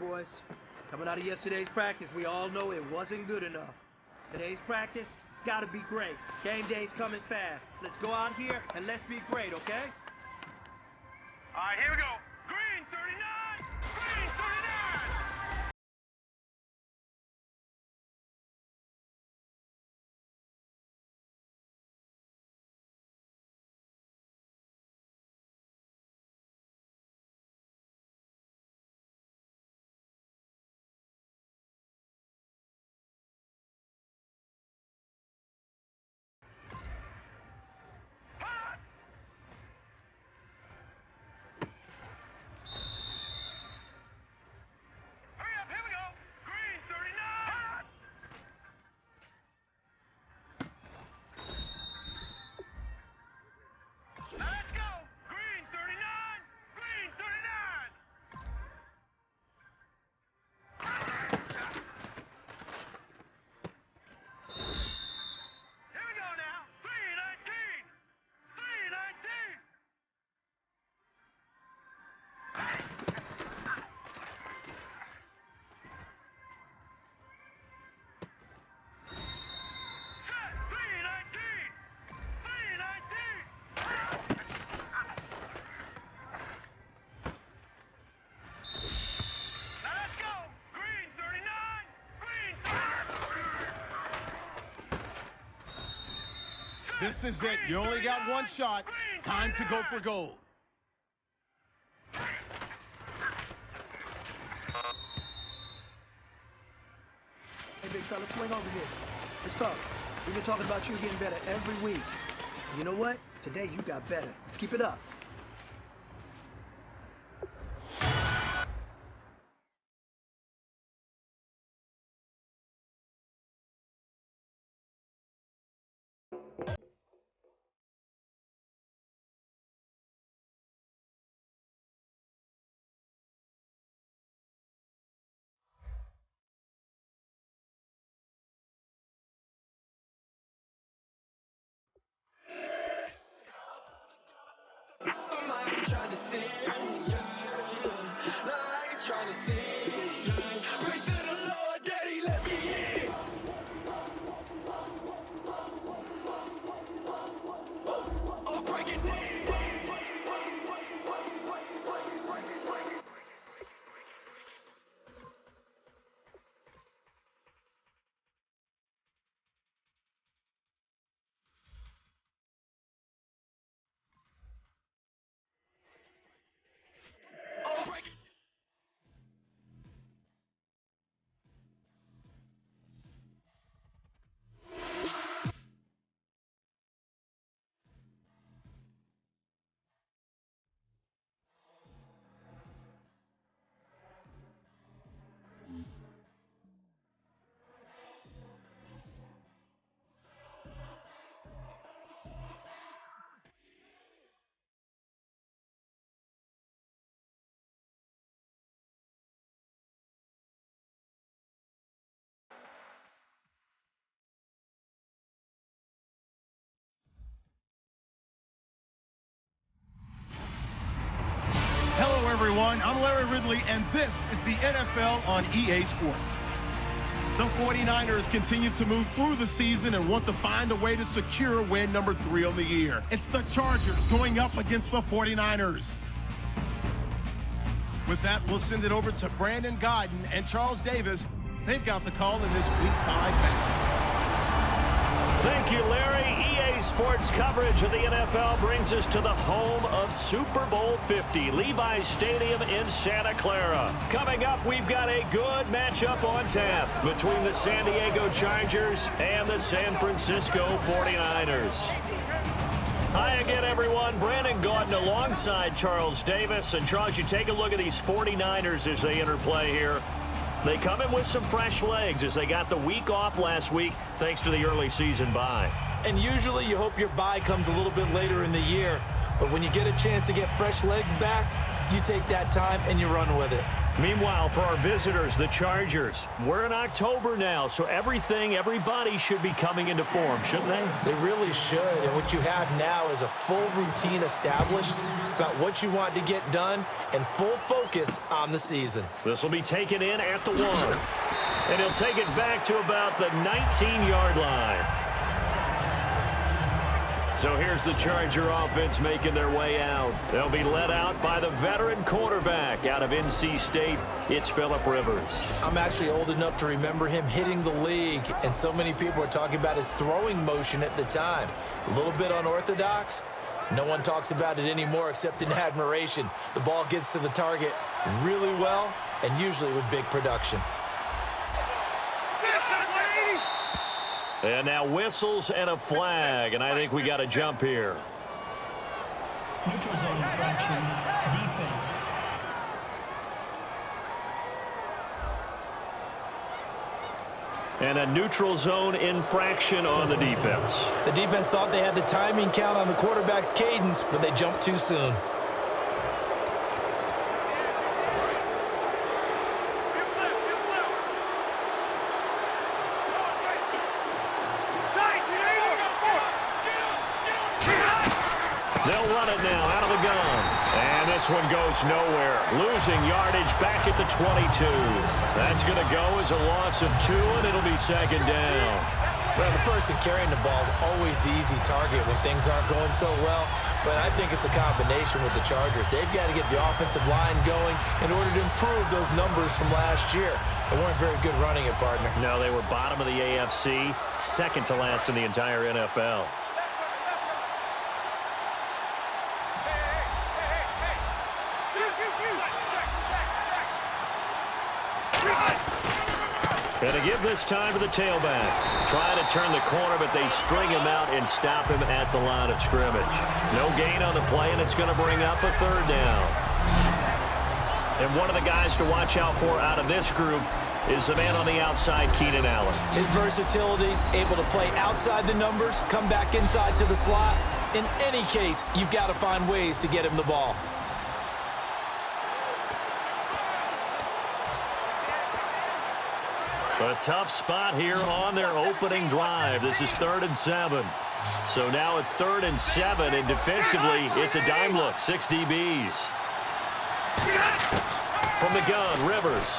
boys. Coming out of yesterday's practice, we all know it wasn't good enough. Today's practice, it's got to be great. Game day's coming fast. Let's go out here and let's be great, okay? All right, here we go. Green 39! Green 39! This is it. You only got one shot. Time to go for gold. Hey, big fella, swing over here. Let's talk. We've been talking about you getting better every week. You know what? Today you got better. Let's keep it up. Trying to see, yeah. No, I ain't trying to see, yeah. Pray to the Lord, Daddy, let me in. I'm breaking knees. Hello, everyone. I'm Larry Ridley, and this is the NFL on EA Sports. The 49ers continue to move through the season and want to find a way to secure win number 3 on the year. It's the Chargers going up against the 49ers. With that, we'll send it over to Brandon Guyton and Charles Davis. They've got the call in this Week 5 matchup. Thank you, Larry. EA Sports coverage of the NFL brings us to the home of Super Bowl 50, Levi's Stadium in Santa Clara. Coming up, we've got a good matchup on tap between the San Diego Chargers and the San Francisco 49ers. Hi again, everyone. Brandon Guyton alongside Charles Davis. And Charles, you take a look at these 49ers as they enter play here. They come in with some fresh legs as they got the week off last week thanks to the early season bye. And usually you hope your bye comes a little bit later in the year. But when you get a chance to get fresh legs back, you take that time and you run with it. Meanwhile, for our visitors, the Chargers, we're in October now, so everybody should be coming into form, shouldn't they? They really should, and what you have now is a full routine established about what you want to get done and full focus on the season. This will be taken in at the 1, and he'll take it back to about the 19-yard line. So here's the Charger offense making their way out. They'll be led out by the veteran quarterback out of NC State. It's Phillip Rivers. I'm actually old enough to remember him hitting the league, and so many people are talking about his throwing motion at the time. A little bit unorthodox. No one talks about it anymore except in admiration. The ball gets to the target really well and usually with big production. And now whistles and a flag, and I think we got to jump here. Neutral zone infraction, defense. And a neutral zone infraction on the defense. The defense thought they had the timing count on the quarterback's cadence, but they jumped too soon. They'll run it now out of the gun. And this one goes nowhere. Losing yardage back at the 22. That's going to go as a loss of 2, and it'll be second down. Well, the person carrying the ball is always the easy target when things aren't going so well. But I think it's a combination with the Chargers. They've got to get the offensive line going in order to improve those numbers from last year. They weren't very good running it, partner. No, they were bottom of the AFC, second to last in the entire NFL. And to give this time to the tailback. Trying to turn the corner, but they string him out and stop him at the line of scrimmage. No gain on the play, and it's going to bring up a third down. And one of the guys to watch out for out of this group is the man on the outside, Keenan Allen. His versatility, able to play outside the numbers, come back inside to the slot. In any case, you've got to find ways to get him the ball. A tough spot here on their opening drive. This is 3rd and 7. So now at 3rd and 7, and defensively, it's a dime look. 6 DBs. From the gun, Rivers.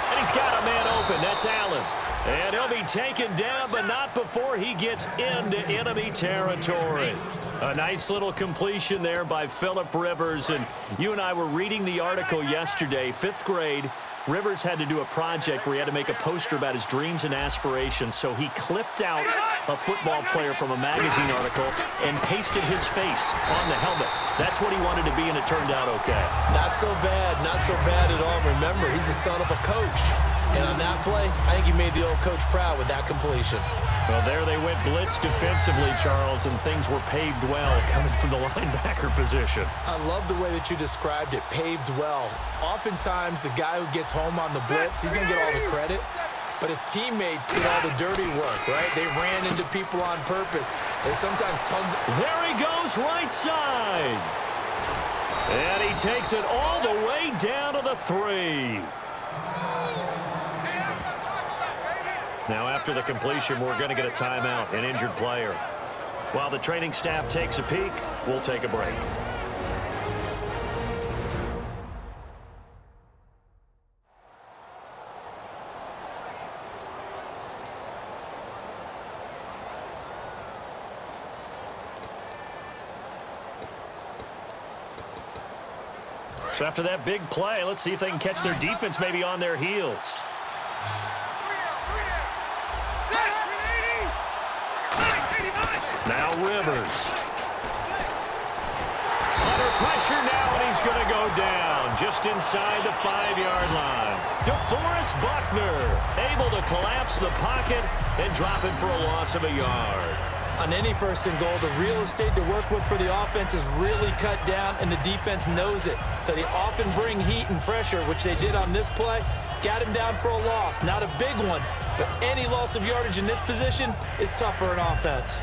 And he's got a man open. That's Allen. And he'll be taken down, but not before he gets into enemy territory. A nice little completion there by Phillip Rivers. And you and I were reading the article yesterday, 5th grade. Rivers had to do a project where he had to make a poster about his dreams and aspirations, so he clipped out a football player from a magazine article and pasted his face on the helmet. That's what he wanted to be, and it turned out okay. Not so bad at all. Remember, he's the son of a coach. And on that play, I think he made the old coach proud with that completion. Well, there they went blitz defensively, Charles, and things were paved well coming from the linebacker position. I love the way that you described it, paved well. Oftentimes, the guy who gets home on the blitz, he's going to get all the credit. But his teammates did all the dirty work, right? They ran into people on purpose. They sometimes tugged. There he goes, right side. And he takes it all the way down to the 3. Now, after the completion, we're going to get a timeout, an injured player. While the training staff takes a peek, we'll take a break. So after that big play, let's see if they can catch their defense maybe on their heels. Now Rivers. Under pressure now, and he's going to go down just inside the 5-yard line. DeForest Buckner able to collapse the pocket and drop it for a loss of a yard. On any 1st and goal, the real estate to work with for the offense is really cut down, and the defense knows it. So they often bring heat and pressure, which they did on this play. Got him down for a loss. Not a big one, but any loss of yardage in this position is tough for an offense.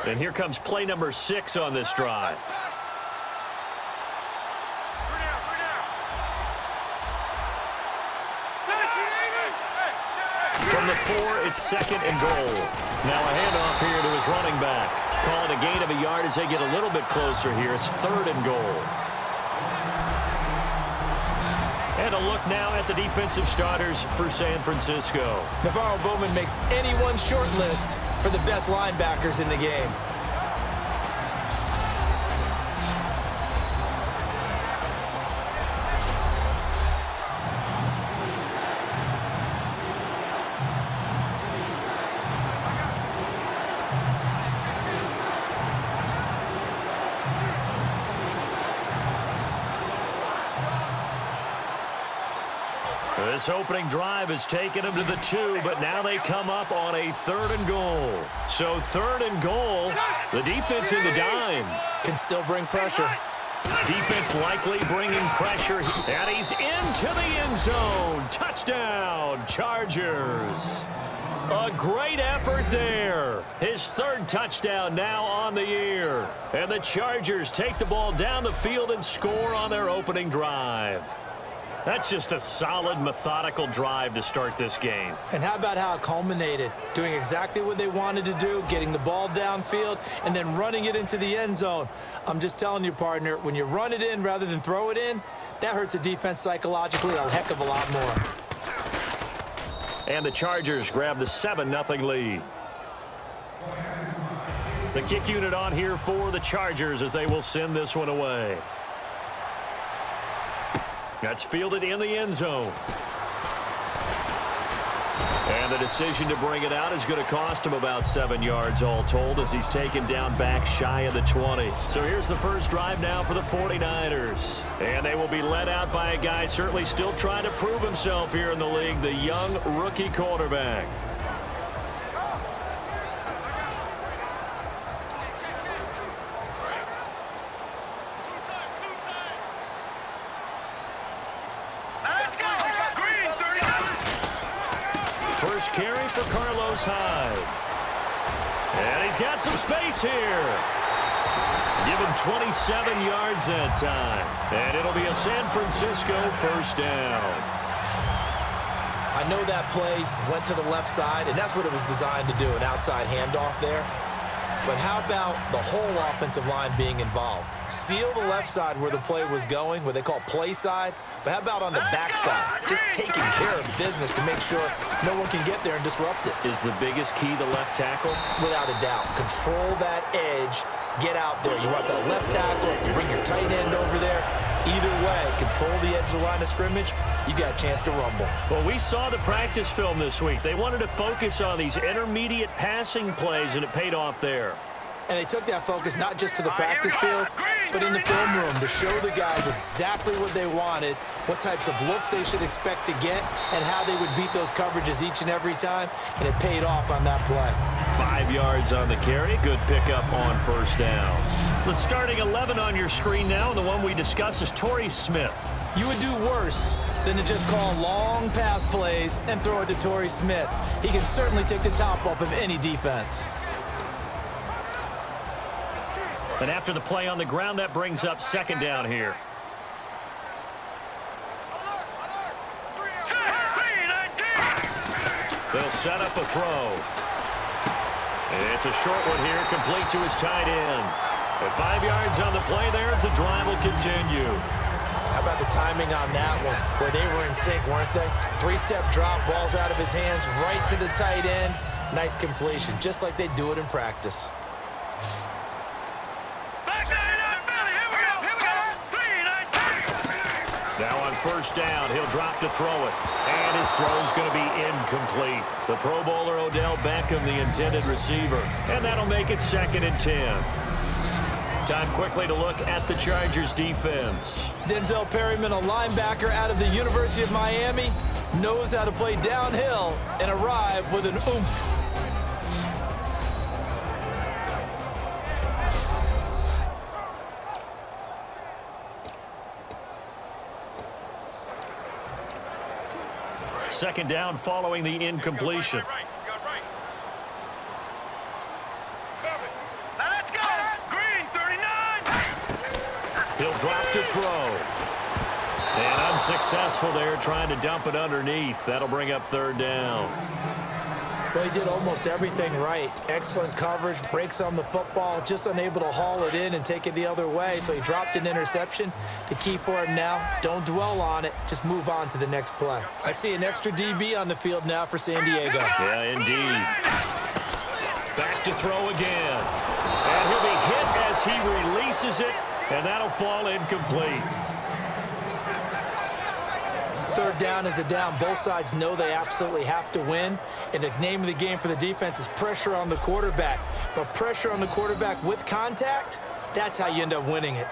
And here comes play number 6 on this drive. the 4, it's 2nd and goal. Now a handoff here to his running back. Call it a gain of a yard as they get a little bit closer here. It's 3rd and goal. And a look now at the defensive starters for San Francisco. Navarro Bowman makes anyone's short list for the best linebackers in the game. This opening drive has taken them to the 2, but now they come up on a 3rd and goal. So 3rd and goal, the defense in the dime. Can still bring pressure. Defense likely bringing pressure, and he's into the end zone. Touchdown, Chargers. A great effort there. His 3rd touchdown now on the year. And the Chargers take the ball down the field and score on their opening drive. That's just a solid, methodical drive to start this game. And how about how it culminated? Doing exactly what they wanted to do, getting the ball downfield, and then running it into the end zone. I'm just telling you, partner, when you run it in rather than throw it in, that hurts a defense psychologically a heck of a lot more. And the Chargers grab the 7-0 lead. The kick unit on here for the Chargers as they will send this one away. That's fielded in the end zone. And the decision to bring it out is going to cost him about 7 yards all told as he's taken down back shy of the 20. So here's the first drive now for the 49ers. And they will be led out by a guy certainly still trying to prove himself here in the league, the young rookie quarterback. First carry for Carlos Hyde. And he's got some space here. Give him 27 yards that time. And it'll be a San Francisco first down. I know that play went to the left side, and that's what it was designed to do, an outside handoff there. But how about the whole offensive line being involved? Seal the left side where the play was going, what they call play side. But how about on the backside? Just taking care of business to make sure no one can get there and disrupt it. Is the biggest key the left tackle? Without a doubt. Control that edge. Get out there. You want that left tackle. If you bring your tight end over there, either way, control the edge of the line of scrimmage, you got a chance to rumble. Well, we saw the practice film this week. They wanted to focus on these intermediate passing plays, and it paid off there. And they took that focus not just to the practice field, but in the film room to show the guys exactly what they wanted, what types of looks they should expect to get, and how they would beat those coverages each and every time, and it paid off on that play. 5 yards on the carry. Good pickup on first down. The starting 11 on your screen now, and the one we discuss is Torrey Smith. You would do worse than to just call long pass plays and throw it to Torrey Smith. He can certainly take the top off of any defense. And after the play on the ground, that brings up second down here. They'll set up a throw. It's a short one here, complete to his tight end. At 5 yards on the play there, the drive will continue. How about the timing on that one, where they were in sync, weren't they? 3-step drop, ball's out of his hands, right to the tight end. Nice completion, just like they do it in practice. Now on first down, he'll drop to throw it. And his throw's going to be incomplete. The Pro Bowler Odell Beckham, the intended receiver. And that'll make it 2nd and 10. Time quickly to look at the Chargers defense. Denzel Perryman, a linebacker out of the University of Miami, knows how to play downhill and arrive with an oomph. Second down following the incompletion. Now let's go. Green, 39. He'll drop to throw. And unsuccessful there, trying to dump it underneath. That'll bring up third down. Well, he did almost everything right. Excellent coverage, breaks on the football, just unable to haul it in and take it the other way, so he dropped an interception. The key for him now, don't dwell on it, just move on to the next play. I see an extra DB on the field now for San Diego. Yeah, indeed. Back to throw again. And he'll be hit as he releases it, and that'll fall incomplete. Third down is a down. Both sides know they absolutely have to win. And the name of the game for the defense is pressure on the quarterback. But pressure on the quarterback with contact, that's how you end up winning it.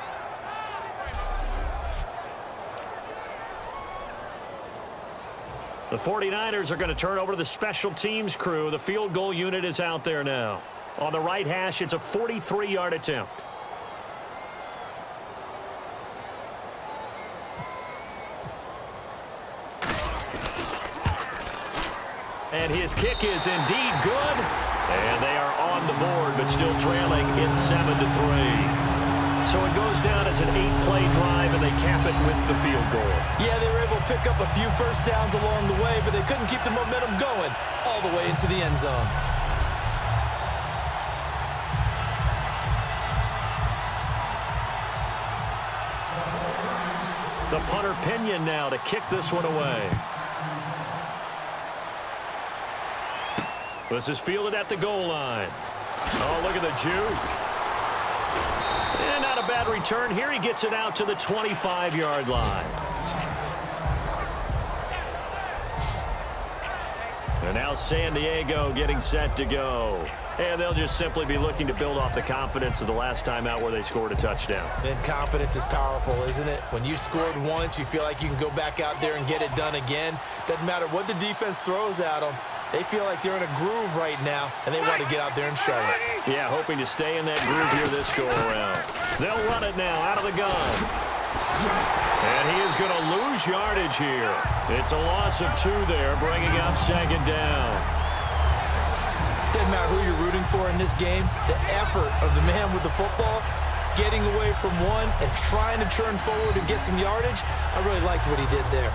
The 49ers are going to turn over to the special teams crew. The field goal unit is out there now. On the right hash, it's a 43-yard attempt. And his kick is indeed good. And they are on the board, but still trailing. It's 7-3. So it goes down as an 8-play drive, and they cap it with the field goal. Yeah, they were able to pick up a few first downs along the way, but they couldn't keep the momentum going all the way into the end zone. The punter Pinion now to kick this one away. This is fielded at the goal line. Oh, look at the juke. And not a bad return here. He gets it out to the 25-yard line. And now San Diego getting set to go. And they'll just simply be looking to build off the confidence of the last time out where they scored a touchdown. And confidence is powerful, isn't it? When you scored once, you feel like you can go back out there and get it done again. Doesn't matter what the defense throws at them. They feel like they're in a groove right now, and they want to get out there and show it. Yeah, hoping to stay in that groove here this go-around. They'll run it now out of the gun. And he is going to lose yardage here. It's a loss of 2 there, bringing up second down. Doesn't matter who you're rooting for in this game. The effort of the man with the football, getting away from one and trying to turn forward and get some yardage, I really liked what he did there.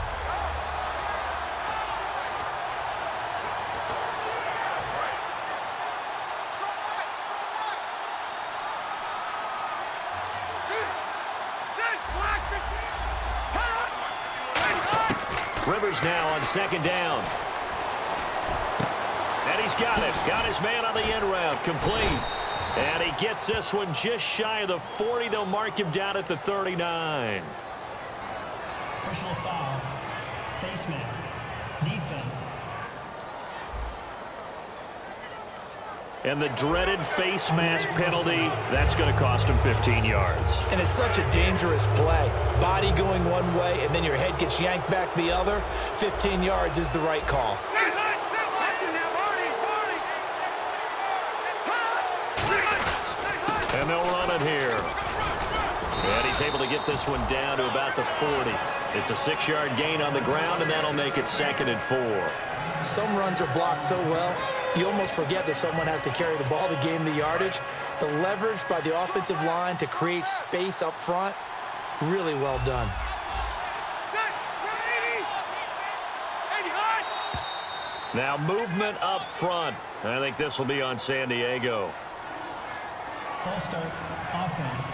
Rivers now on second down. And he's got it. Got his man on the end route. Complete. And he gets this one just shy of the 40. They'll mark him down at the 39. Personal foul. Face mask. Defense. And the dreaded face mask penalty, that's going to cost him 15 yards. And it's such a dangerous play. Body going one way, and then your head gets yanked back the other. 15 yards is the right call. And they'll run it here. And he's able to get this one down to about the 40. It's a 6-yard gain on the ground, and that'll make it 2nd and 4. Some runs are blocked so well, you almost forget that someone has to carry the ball to gain the yardage. The leverage by the offensive line to create space up front, really well done. Now movement up front. I think this will be on San Diego. False start. Offense.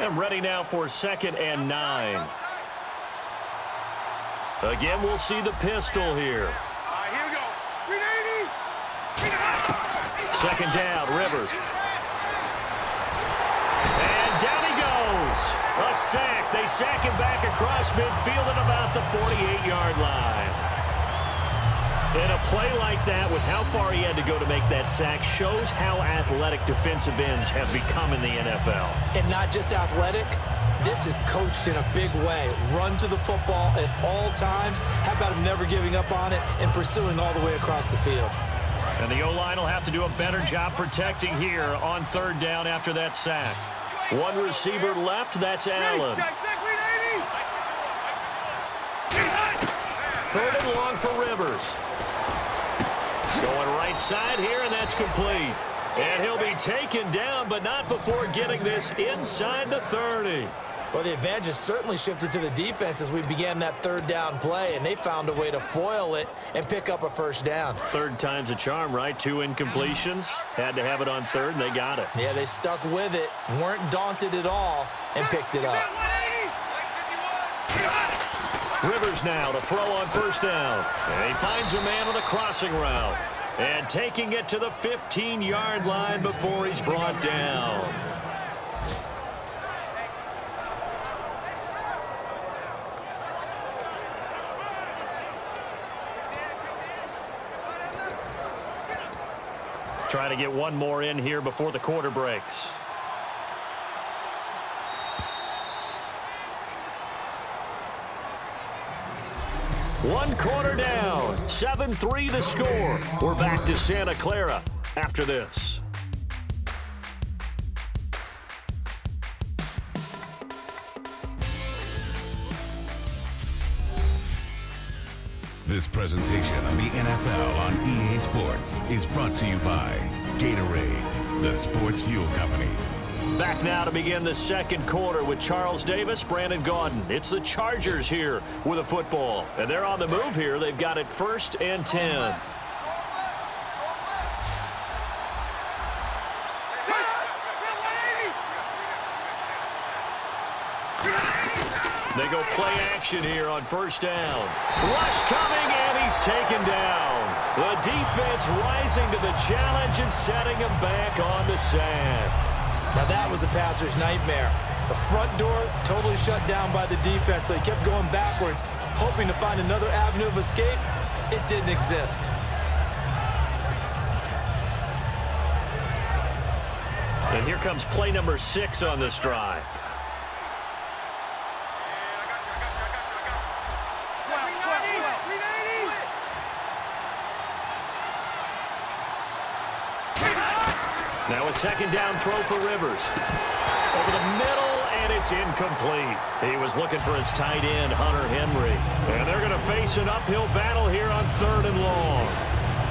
And ready now for 2nd and 9. Again, we'll see the pistol here. All right, here we go. 380. 2nd down, Rivers. And down he goes. A sack. They sack him back across midfield at about the 48-yard line. And a play like that, with how far he had to go to make that sack, shows how athletic defensive ends have become in the NFL. And not just athletic, this is coached in a big way. Run to the football at all times. How about him never giving up on it and pursuing all the way across the field? And the O-line will have to do a better job protecting here on 3rd down after that sack. One receiver left, that's Allen. 3rd and long for Rivers. Going right side here, and that's complete. And he'll be taken down, but not before getting this inside the 30. Well, the advantage has certainly shifted to the defense as we began that third down play, and they found a way to foil it and pick up a first down. Third time's a charm, right? 2 incompletions. Had to have it on third, and they got it. Yeah, they stuck with it, weren't daunted at all, and picked it up. Rivers now to throw on first down. And he finds a man on a crossing route. And taking it to the 15-yard line before he's brought down. Trying to get one more in here before the quarter breaks. One quarter down. 7-3 the score. We're back to Santa Clara after this. This presentation of the NFL on EA Sports is brought to you by Gatorade, the sports fuel company. Back now to begin the second quarter with Charles Davis, Brandon Gaudin. It's the Chargers here with a football. And they're on the move here. They've got it 1st and 10. They go play action here on first down. Rush coming, and he's taken down. The defense rising to the challenge and setting him back on the sand. Now that was a passer's nightmare. The front door totally shut down by the defense, so he kept going backwards, hoping to find another avenue of escape. It didn't exist. And here comes play number 6 on this drive. Now a second down throw for Rivers. Over the middle, and it's incomplete. He was looking for his tight end, Hunter Henry. And they're going to face an uphill battle here on 3rd and long.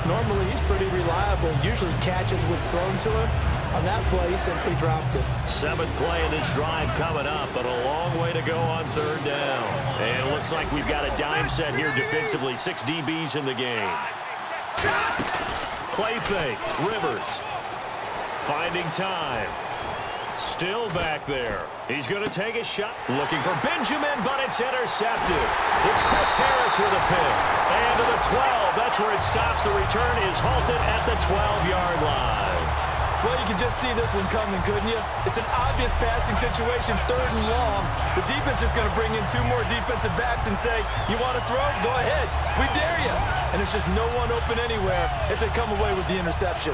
Normally, he's pretty reliable. Usually catches what's thrown to him. On that play, he simply dropped it. 7th play of this drive coming up, but a long way to go on 3rd down. And it looks like we've got a dime set here defensively. 6 DBs in the game. Play fake. Rivers. Finding time. Still back there. He's going to take a shot. Looking for Benjamin, but it's intercepted. It's Chris Harris with a pick. And to the 12. That's where it stops. The return is halted at the 12-yard line. Well, you can just see this one coming, couldn't you? It's an obvious passing situation, 3rd and long. The defense is going to bring in 2 more defensive backs and say, you want to throw? Go ahead. We dare you. And there's just no one open anywhere as they come away with the interception.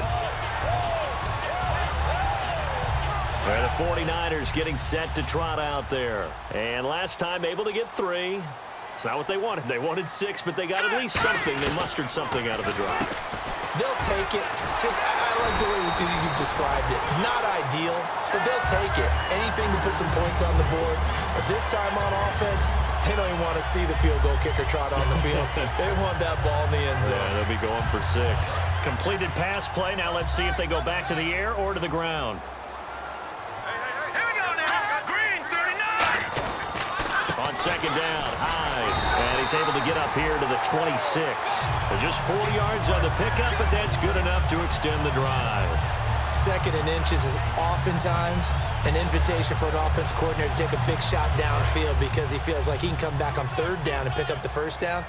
And the 49ers getting set to trot out there. And last time able to get 3. It's not what they wanted. They wanted 6, but they got at least something. They mustered something out of the drive. They'll take it. I like the way you described it. Not ideal, but they'll take it. Anything to put some points on the board. But this time on offense, they don't even want to see the field goal kicker trot on the field. They want that ball in the end zone. Yeah, they'll be going for 6. Completed pass play. Now let's see if they go back to the air or to the ground. On second down, Hyde, and he's able to get up here to the 26. Just 4 yards on the pickup, but that's good enough to extend the drive. 2nd and inches is oftentimes an invitation for an offense coordinator to take a big shot downfield because he feels like he can come back on 3rd down and pick up the first down.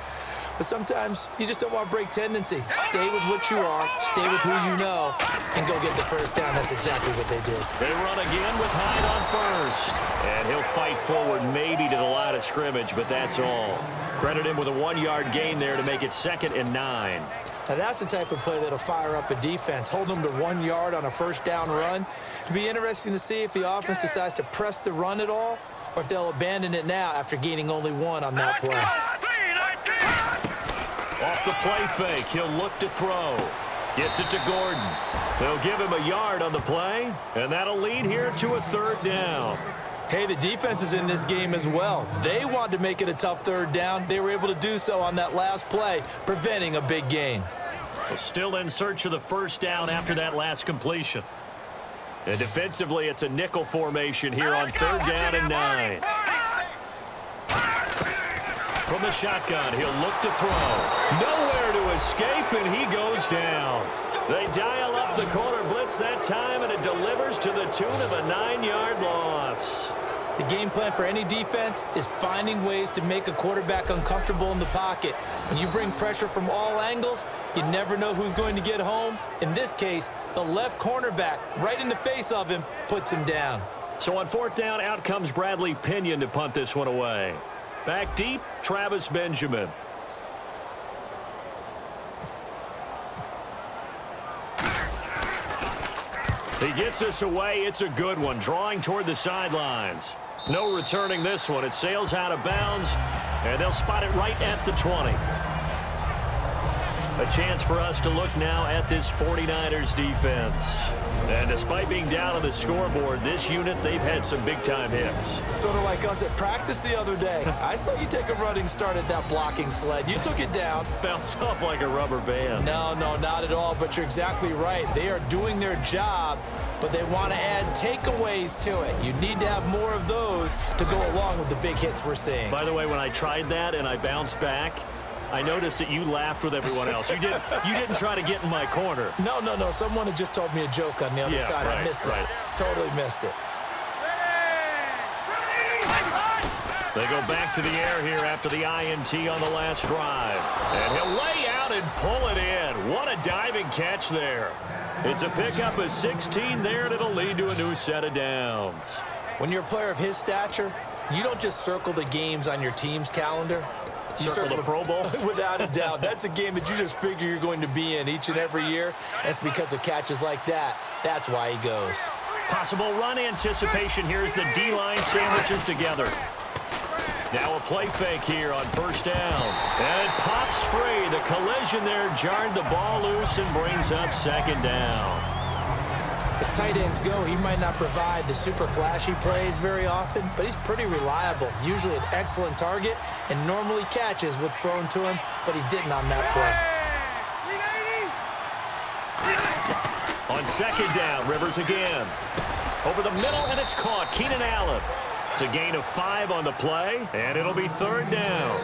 But sometimes you just don't want to break tendency. Stay with what you are, stay with who you know, and go get the first down. That's exactly what they did. They run again with Hyde on first. And he'll fight forward maybe to the line of scrimmage, but that's all. Credit him with a 1-yard gain there to make it 2nd and 9. Now that's the type of play that'll fire up a defense. Hold them to 1 yard on a first down run. It'll be interesting to see if the offense decides to press the run at all, or if they'll abandon it now after gaining only 1 on that play. Off the play fake, he'll look to throw. Gets it to Gordon. They'll give him a yard on the play, and that'll lead here to a 3rd down. Hey, the defense is in this game as well. They wanted to make it a tough 3rd down. They were able to do so on that last play, preventing a big gain. Well, still in search of the first down after that last completion. And defensively, it's a nickel formation here on 3rd down and 9. From the shotgun, he'll look to throw. Nowhere to escape, and he goes down. They dial up the corner blitz that time, and it delivers to the tune of a 9-yard loss. The game plan for any defense is finding ways to make a quarterback uncomfortable in the pocket. When you bring pressure from all angles, you never know who's going to get home. In this case, the left cornerback, right in the face of him, puts him down. So on 4th down, out comes Bradley Pinion to punt this one away. Back deep, Travis Benjamin. He gets this away. It's a good one, drawing toward the sidelines. No returning this one. It sails out of bounds, and they'll spot it right at the 20. A chance for us to look now at this 49ers defense. And despite being down on the scoreboard, this unit, they've had some big-time hits. Sort of like us at practice the other day. I saw you take a running start at that blocking sled. You took it down. Bounced off like a rubber band. No, not at all, but you're exactly right. They are doing their job, but they want to add takeaways to it. You need to have more of those to go along with the big hits we're seeing. By the way, when I tried that and I bounced back, I noticed that you laughed with everyone else. You didn't try to get in my corner. No. Someone had just told me a joke on the other side. Right, I missed that. Totally missed it. They go back to the air here after the INT on the last drive. And he'll lay out and pull it in. What a diving catch there. It's a pickup of 16 there, and it'll lead to a new set of downs. When you're a player of his stature, you don't just circle the games on your team's calendar. You circle the Pro Bowl? Without a doubt. That's a game that you just figure you're going to be in each and every year. And it's because of catches like that. That's why he goes. Possible run anticipation here as the D-line sandwiches together. Now a play fake here on 1st down. And it pops free. The collision there jarred the ball loose and brings up 2nd down. As tight ends go, he might not provide the super flashy plays very often, but he's pretty reliable, usually an excellent target, and normally catches what's thrown to him, but he didn't on that play. On 2nd down, Rivers again. Over the middle, and it's caught. Keenan Allen. It's a gain of 5 on the play, and it'll be 3rd down.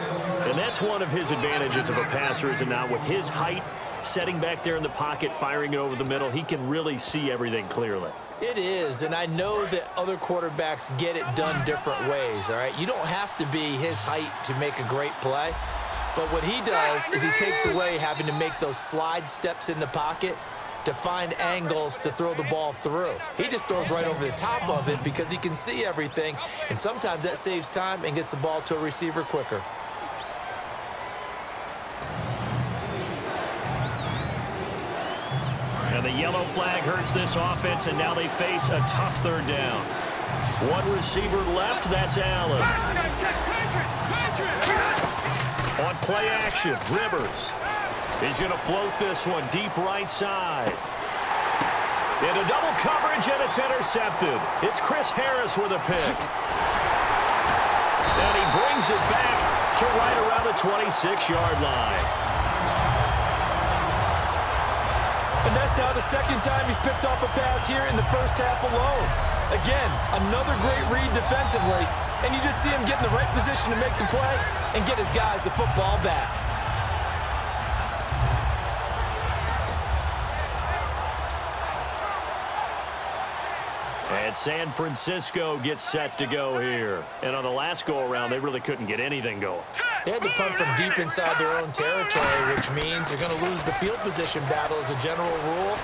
And that's one of his advantages of a passer, is it not? With his height, setting back there in the pocket, firing it over the middle, he can really see everything clearly. It is, and I know that other quarterbacks get it done different ways, all right? You don't have to be his height to make a great play, but what he does is he takes away having to make those slide steps in the pocket to find angles to throw the ball through. He just throws right over the top of it because he can see everything, and sometimes that saves time and gets the ball to a receiver quicker. And the yellow flag hurts this offense, and now they face a tough 3rd down. One receiver left, that's Allen. On play action, Rivers. He's going to float this one deep right side. Into double coverage, and it's intercepted. It's Chris Harris with a pick. And he brings it back to right around the 26-yard line. And that's now the 2nd time he's picked off a pass here in the first half alone. Again, another great read defensively, and you just see him get in the right position to make the play and get his guys the football back. And San Francisco gets set to go here. And on the last go-around, they really couldn't get anything going. They had to punt from deep inside their own territory, which means they're going to lose the field position battle as a general rule.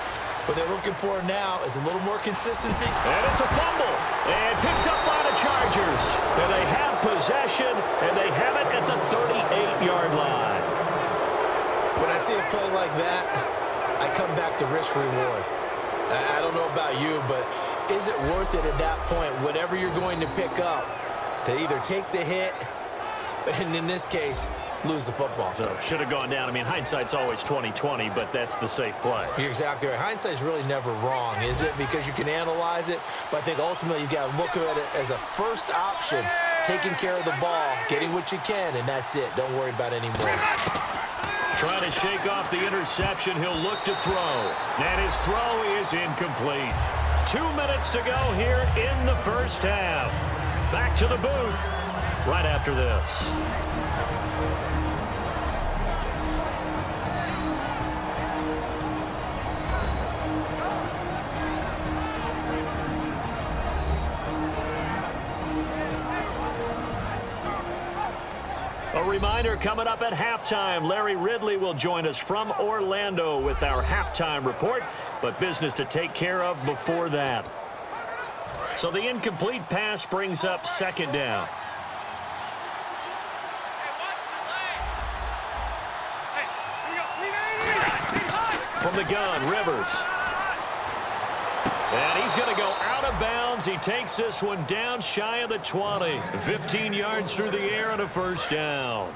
What they're looking for now is a little more consistency. And it's a fumble. And picked up by the Chargers. And they have possession, and they have it at the 38-yard line. When I see a play like that, I come back to risk-reward. I don't know about you, but is it worth it at that point, whatever you're going to pick up, to either take the hit, and in this case, lose the football? So should have gone down. I mean, hindsight's always 20/20, but that's the safe play. You're exactly right. Hindsight's really never wrong, is it? Because you can analyze it, but I think ultimately you got to look at it as a first option, taking care of the ball, getting what you can, and that's it. Don't worry about any more. Trying to shake off the interception. He'll look to throw. And his throw is incomplete. 2 minutes to go here in the first half. Back to the booth right after this. A reminder coming up at halftime, Larry Ridley will join us from Orlando with our halftime report, but business to take care of before that. So the incomplete pass brings up second down. From the gun, Rivers. And he's going to go out of bounds. He takes this one down shy of the 20. 15 yards through the air and a first down.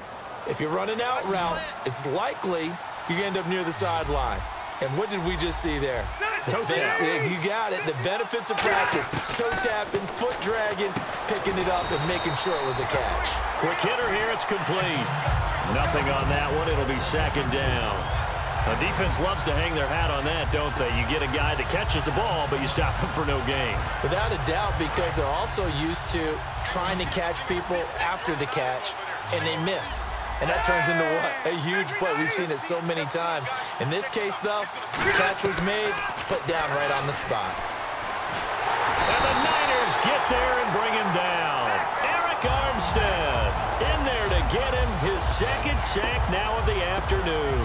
If you're running out route, it's likely you end up near the sideline. And what did we just see there? Toe tap. You got it. The benefits of practice. Toe tapping, foot dragging, picking it up, and making sure it was a catch. Quick hitter here. It's complete. Nothing on that one. It'll be second down. The defense loves to hang their hat on that, don't they? You get a guy that catches the ball, but you stop him for no gain. Without a doubt, because they're also used to trying to catch people after the catch, and they miss. And that turns into what? A huge play. We've seen it so many times. In this case, though, the catch was made, put down right on the spot. And the Niners get there and bring him down. Eric Armstead in there to get him his second sack now of the afternoon.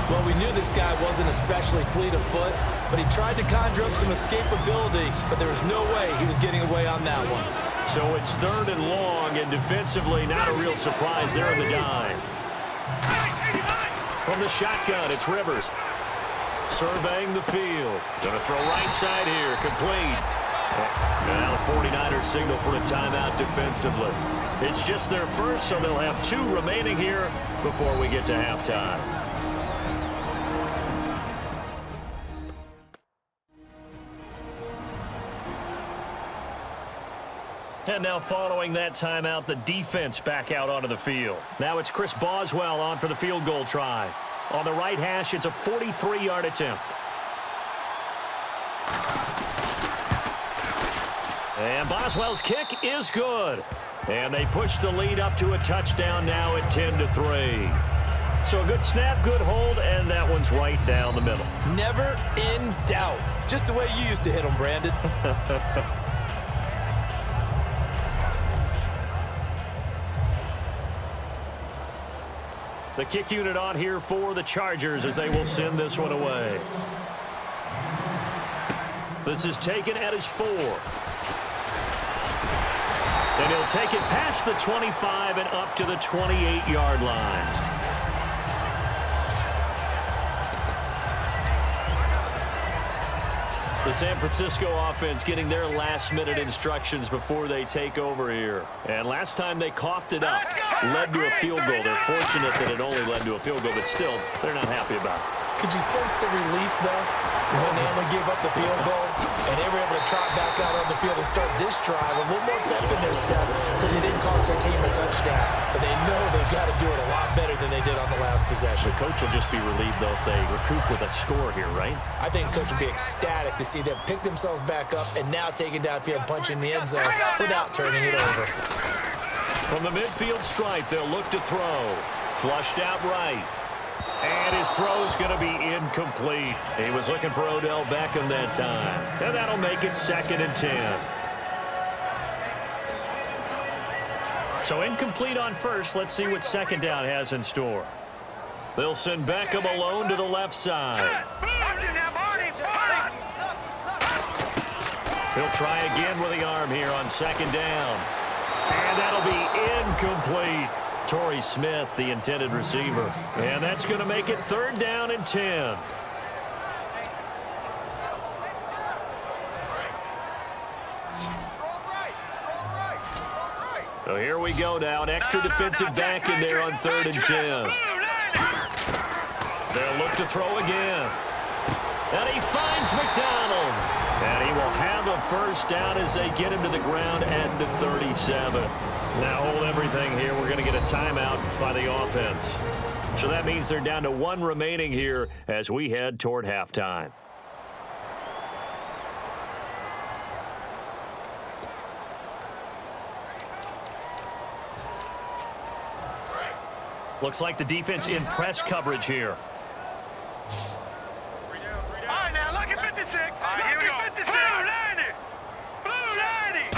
Well, we knew this guy wasn't especially fleet of foot, but he tried to conjure up some escapability, but there was no way he was getting away on that one. So it's third and long, and defensively not a real surprise there in the dime. From the shotgun, it's Rivers. Surveying the field. Going to throw right side here, complete. Now the 49ers signal for a timeout defensively. It's just their first, so they'll have 2 remaining here before we get to halftime. And now following that timeout, the defense back out onto the field. Now it's Chris Boswell on for the field goal try. On the right hash, it's a 43-yard attempt. And Boswell's kick is good. And they push the lead up to a touchdown now at 10-3. So a good snap, good hold, and that one's right down the middle. Never in doubt. Just the way you used to hit them, Brandon. The kick unit on here for the Chargers as they will send this one away. This is taken at his 4. And he'll take it past the 25 and up to the 28-yard line. The San Francisco offense getting their last-minute instructions before they take over here. And last time they coughed it up, led to a field goal. They're fortunate that it only led to a field goal, but still, they're not happy about it. Could you sense the relief, though, when they only gave up the field goal and they were able to trot back out on the field and start this drive a little more pep in their step because it didn't cost their team a touchdown. But they know they've got to do it a lot better than they did on the last possession. The coach will just be relieved, though, if they recoup with a score here, right? I think the coach will be ecstatic to see them pick themselves back up and now take it downfield, punch in the end zone without turning it over. From the midfield stripe, they'll look to throw. Flushed out right. And his throw's going to be incomplete. He was looking for Odell Beckham that time. And that'll make it 2nd and 10. So incomplete on first. Let's see what second down has in store. They'll send Beckham alone to the left side. He'll try again with the arm here on second down. And that'll be incomplete. Torrey Smith, the intended receiver. And that's going to make it 3rd down and 10. So here we go now. An extra defensive back in there on 3rd and 10. They'll look to throw again. And he finds McDonald. And he will have a first down as they get him to the ground at the 37. Now hold everything here. We're going to get a timeout by the offense. So that means they're down to 1 remaining here as we head toward halftime. Looks like the defense in press coverage here. All right, now look at 56. All right, here we go. 56. Blue 90.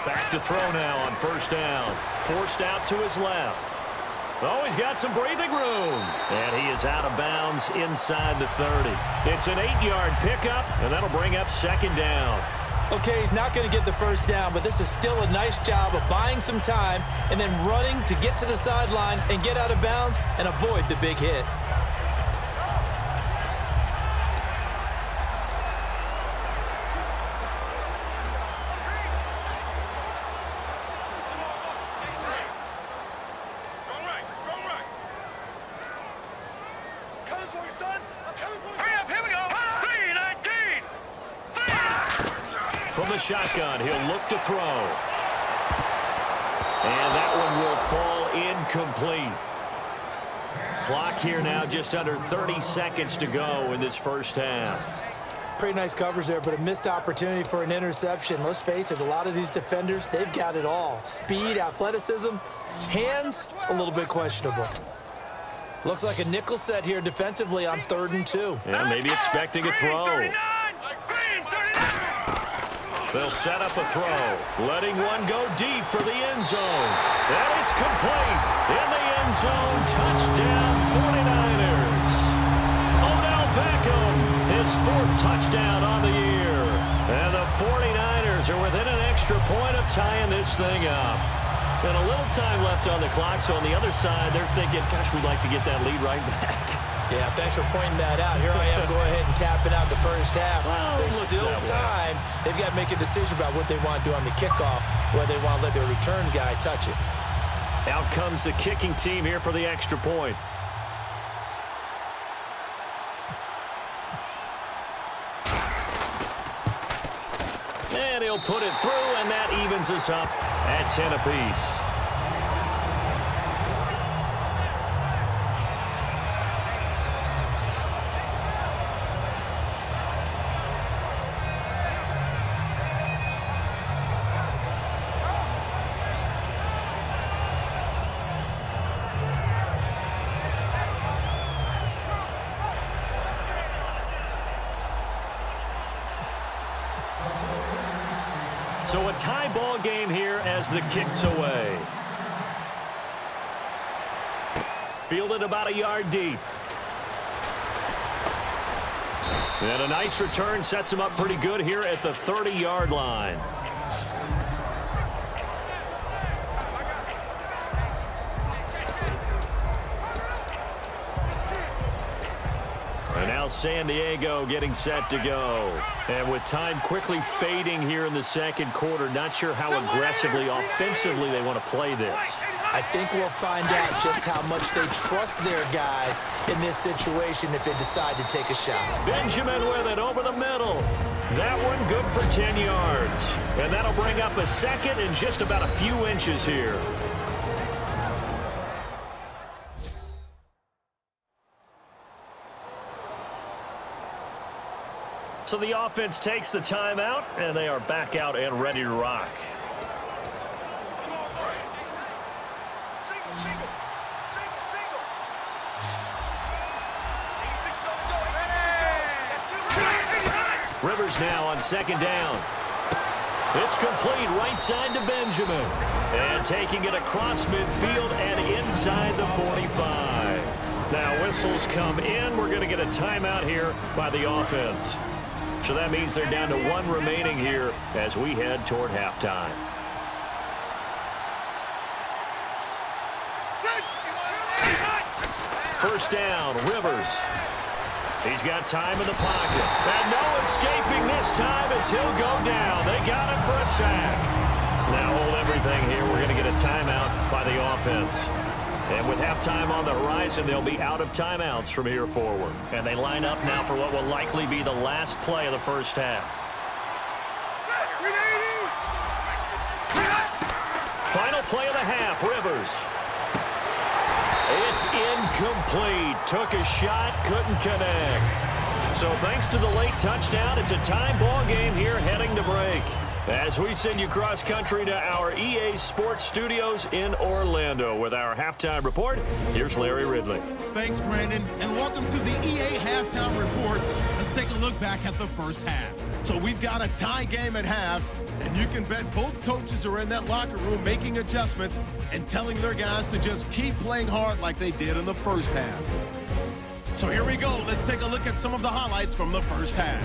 Back to throw now on first down. Forced out to his left. Oh, he's got some breathing room. And he is out of bounds inside the 30. It's an 8-yard pickup, and that'll bring up second down. Okay, he's not going to get the first down, but this is still a nice job of buying some time and then running to get to the sideline and get out of bounds and avoid the big hit. From the shotgun, he'll look to throw. And that one will fall incomplete. Clock here now, just under 30 seconds to go in this first half. Pretty nice coverage there, but a missed opportunity for an interception. Let's face it, a lot of these defenders, they've got it all. Speed, athleticism, hands, a little bit questionable. Looks like a nickel set here defensively on 3rd and 2. And maybe expecting a throw. They'll set up a throw, letting one go deep for the end zone. And it's complete. In the end zone, touchdown 49ers. Odell Beckham, his 4th touchdown on the year. And the 49ers are within an extra point of tying this thing up. And a little time left on the clock, so on the other side, they're thinking, gosh, we'd like to get that lead right back. Yeah, thanks for pointing that out. Here I am, go ahead and tapping out the first half. Well, there's still time. They've got to make a decision about what they want to do on the kickoff, whether they want to let their return guy touch it. Out comes the kicking team here for the extra point. And he'll put it through, and that evens us up at 10 apiece. So a tie ball game here as the kick's away. Fielded about a yard deep. And a nice return sets him up pretty good here at the 30-yard line. And now San Diego getting set to go. And with time quickly fading here in the second quarter, not sure how aggressively, offensively they want to play this. I think we'll find out just how much they trust their guys in this situation if they decide to take a shot. Benjamin with it over the middle. That one good for 10 yards. And that'll bring up a second and just about a few inches here. So the offense takes the timeout, and they are back out and ready to rock. Rivers now on second down. It's complete right side to Benjamin. And taking it across midfield and inside the 45. Now whistles come in. We're going to get a timeout here by the offense. So that means they're down to 1 remaining here as we head toward halftime. First down, Rivers. He's got time in the pocket. And no escaping this time as he'll go down. They got him for a sack. Now hold everything here. We're going to get a timeout by the offense. And with halftime on the horizon, they'll be out of timeouts from here forward. And they line up now for what will likely be the last play of the first half. Final play of the half, Rivers. That's incomplete. Took a shot, couldn't connect. So thanks to the late touchdown, it's a tie ball game here heading to break. As we send you cross-country to our EA Sports Studios in Orlando with our halftime report, here's Larry Ridley. Thanks, Brandon, and welcome to the EA Halftime Report. Let's take a look back at the first half. So we've got a tie game at half, and you can bet both coaches are in that locker room making adjustments and telling their guys to just keep playing hard like they did in the first half. So here we go. Let's take a look at some of the highlights from the first half.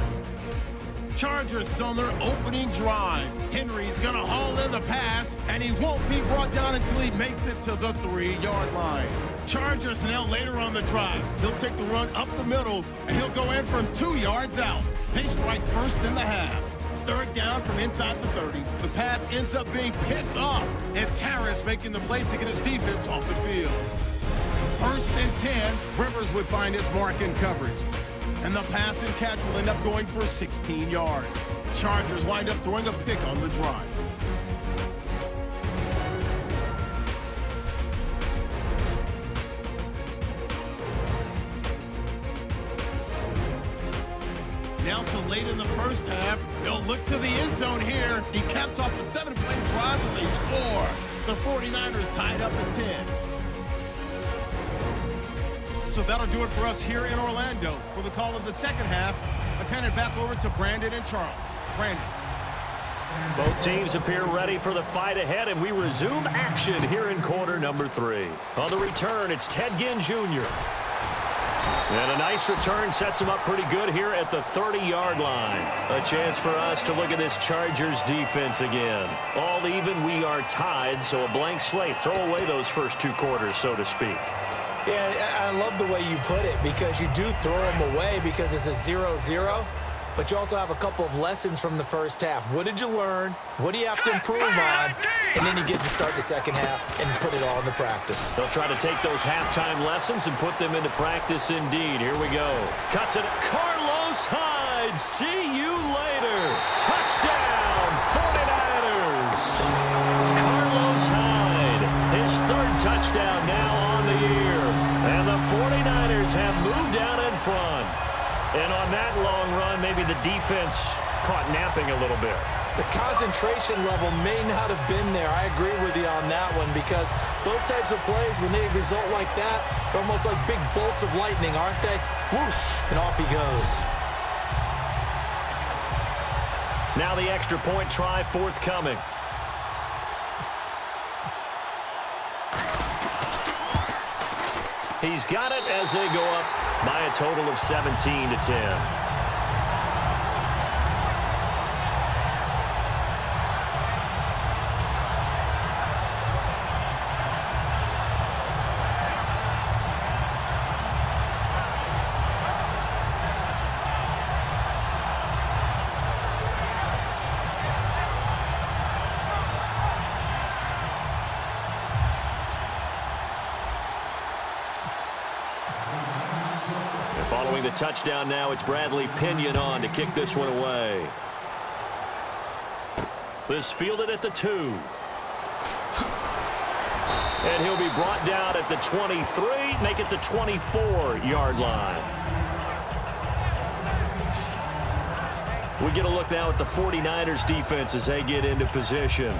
Chargers on their opening drive. Henry's going to haul in the pass, and he won't be brought down until he makes it to the 3-yard line. Chargers now later on the drive. He'll take the run up the middle, and he'll go in from 2 yards out. They strike first in the half. Third down from inside the 30. The pass ends up being picked off. It's Harris making the play to get his defense off the field. First and 10, Rivers would find his mark in coverage. And the pass and catch will end up going for 16 yards. Chargers wind up throwing a pick on the drive. Now to late in the first half, they'll look to the end zone here. He caps off the 7-play drive with a score. The 49ers tied up at 10. So that'll do it for us here in Orlando. For the call of the second half, let's hand it back over to Brandon and Charles. Brandon. Both teams appear ready for the fight ahead, and we resume action here in quarter number 3. On the return, it's Ted Ginn Jr. And a nice return sets him up pretty good here at the 30-yard line. A chance for us to look at this Chargers defense again. All even, we are tied, so a blank slate. Throw away those first 2 quarters, so to speak. Yeah, I love the way you put it, because you do throw them away because it's a 0-0, but you also have a couple of lessons from the first half. What did you learn? What do you have to improve on? And then you get to start the second half and put it all into practice. They'll try to take those halftime lessons and put them into practice indeed. Here we go. Cuts it. Carlos Hyde. See you later. Touchdown, 49ers. Carlos Hyde. His 3rd touchdown now on the year. And the 49ers have moved out in front. And on that long run, maybe the defense caught napping a little bit. The concentration level may not have been there. I agree with you on that one, because those types of plays, when they result like that, they're almost like big bolts of lightning, aren't they? Whoosh, and off he goes. Now the extra point try forthcoming. He's got it as they go up by a total of 17-10. Following the touchdown now, it's Bradley Pinion on to kick this one away. This fielded at the 2. And he'll be brought down at the 23, make it the 24-yard line. We get a look now at the 49ers defense as they get into position.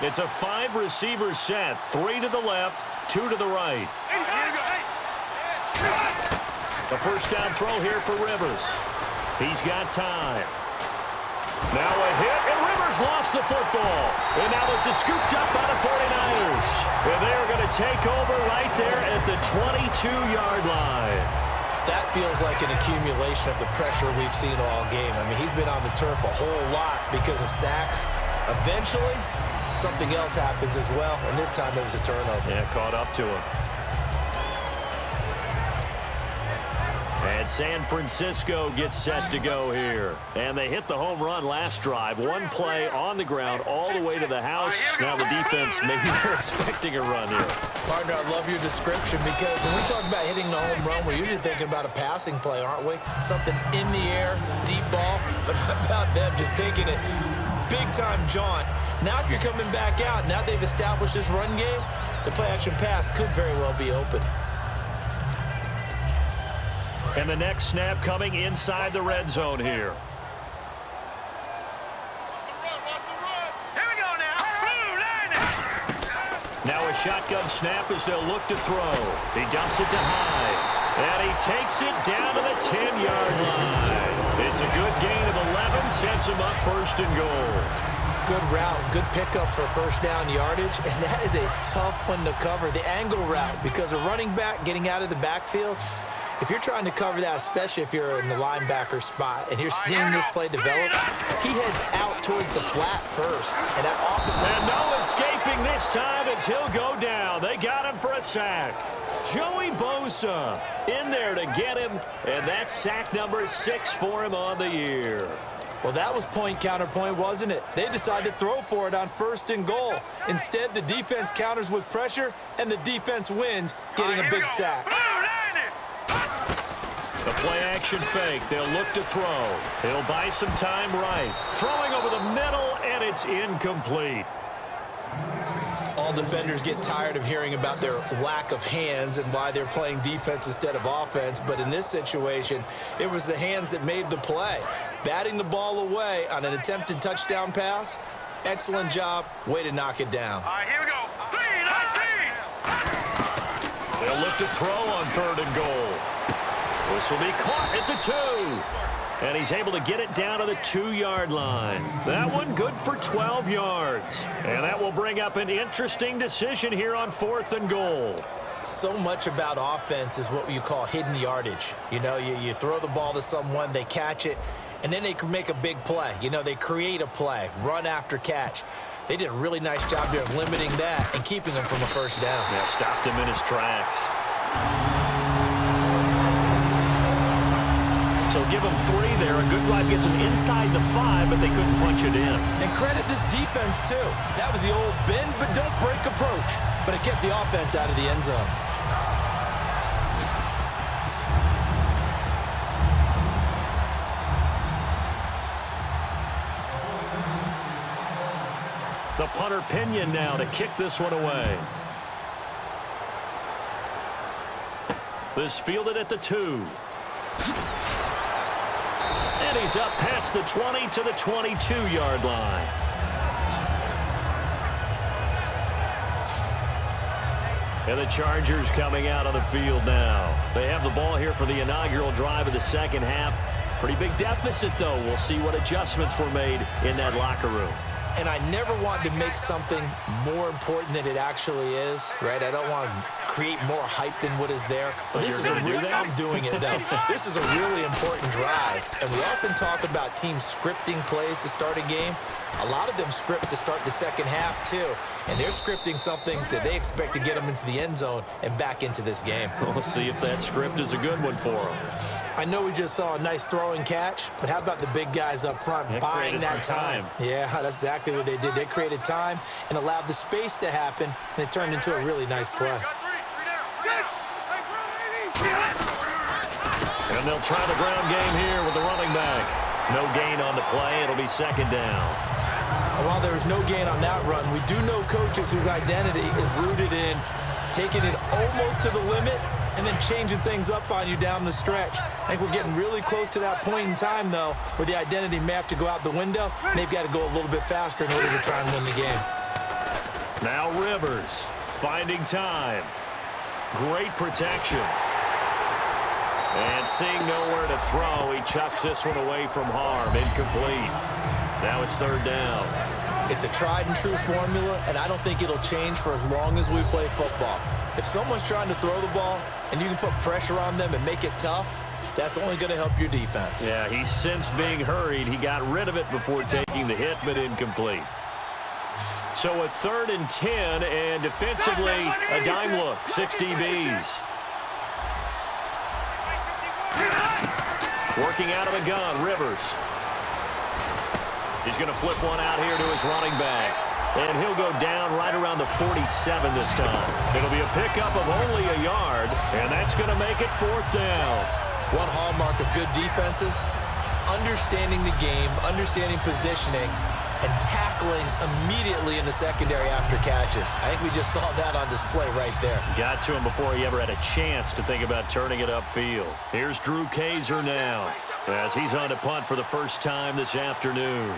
It's a 5-receiver set. 3 to the left, 2 to the right. The first down throw here for Rivers. He's got time. Now a hit, and Rivers lost the football. And now this is scooped up by the 49ers. And they're going to take over right there at the 22-yard line. That feels like an accumulation of the pressure we've seen all game. I mean, he's been on the turf a whole lot because of sacks. Eventually, something else happens as well, and this time it was a turnover. Yeah, caught up to him. And San Francisco gets set to go here. And they hit the home run last drive. One play on the ground all the way to the house. Now the defense, maybe they're expecting a run here. Partner, I love your description because when we talk about hitting the home run, we're usually thinking about a passing play, aren't we? Something in the air, deep ball. But how about them just taking it big-time jaunt? Now if you're coming back out, now they've established this run game, the play-action pass could very well be open. And the next snap coming inside the red zone here. Here we go now. Blue line. Now a shotgun snap as they'll look to throw. He dumps it to Hyde. And he takes it down to the 10-yard line. It's a good gain of 11, sets him up first and goal. Good route, good pickup for first down yardage, and that is a tough one to cover. The angle route, because a running back getting out of the backfield, if you're trying to cover that, especially if you're in the linebacker spot and you're seeing this play develop, he heads out towards the flat first. And that often... And no escaping this time as he'll go down. They got him for a sack. Joey Bosa in there to get him, and that's sack number 6 for him on the year. Well, that was point counterpoint, wasn't it? They decided to throw for it on first and goal. Instead, the defense counters with pressure, and the defense wins, getting a big sack. The play-action fake. They'll look to throw. He'll buy some time right. Throwing over the middle, and it's incomplete. All defenders get tired of hearing about their lack of hands and why they're playing defense instead of offense. But in this situation, it was the hands that made the play. Batting the ball away on an attempted touchdown pass. Excellent job. Way to knock it down. All right, here we go. 3-19. They'll look to throw on third and goal. This will be caught at the 2. And he's able to get it down to the 2-yard line. That one good for 12 yards. And that will bring up an interesting decision here on 4th and goal. So much about offense is what you call hidden yardage. You know, you throw the ball to someone, they catch it, and then they can make a big play. You know, they create a play, run after catch. They did a really nice job there of limiting that and keeping him from a first down. Yeah, stopped him in his tracks. So give them 3 there. A good drive gets them inside the 5, but they couldn't punch it in. And credit this defense, too. That was the old bend but don't break approach. But it kept the offense out of the end zone. The punter Pinion now to kick this one away. This fielded at the 2. And he's up past the 20 to the 22-yard line. And the Chargers coming out on the field now. They have the ball here for the inaugural drive of the second half. Pretty big deficit, though. We'll see what adjustments were made in that locker room. And I never want to make something more important than it actually is, right? I don't want to create more hype than what is there. But this is I'm doing it, though. This is a really important drive. And we often talk about teams scripting plays to start a game. A lot of them script to start the second half, too. And they're scripting something that they expect to get them into the end zone and back into this game. We'll see if that script is a good one for them. I know we just saw a nice throwing catch, but how about the big guys up front buying that time? Yeah, that's exactly what they did. They created time and allowed the space to happen, and it turned into a really nice play. And they'll try the ground game here with the running back. No gain on the play. It'll be second down. And while there was no gain on that run, we do know coaches whose identity is rooted in taking it almost to the limit and then changing things up on you down the stretch. I think we're getting really close to that point in time, though, where the identity may have to go out the window, and they've got to go a little bit faster in order to try and win the game. Now Rivers finding time. Great protection. And seeing nowhere to throw, he chucks this one away from harm. Incomplete. Now it's third down. It's a tried and true formula, and I don't think it'll change for as long as we play football. If someone's trying to throw the ball and you can put pressure on them and make it tough, that's only going to help your defense. Yeah, he's since being hurried. He got rid of it before taking the hit, but incomplete. So a 3rd and 10, and defensively, a dime look, 6 DBs. Working out of the gun, Rivers. He's going to flip one out here to his running back. And he'll go down right around the 47 this time. It'll be a pickup of only a yard, and that's going to make it 4th down. One hallmark of good defenses is understanding the game, understanding positioning, and tackling immediately in the secondary after catches. I think we just saw that on display right there. Got to him before he ever had a chance to think about turning it upfield. Here's Drew Kaiser now as he's on to punt for the first time this afternoon.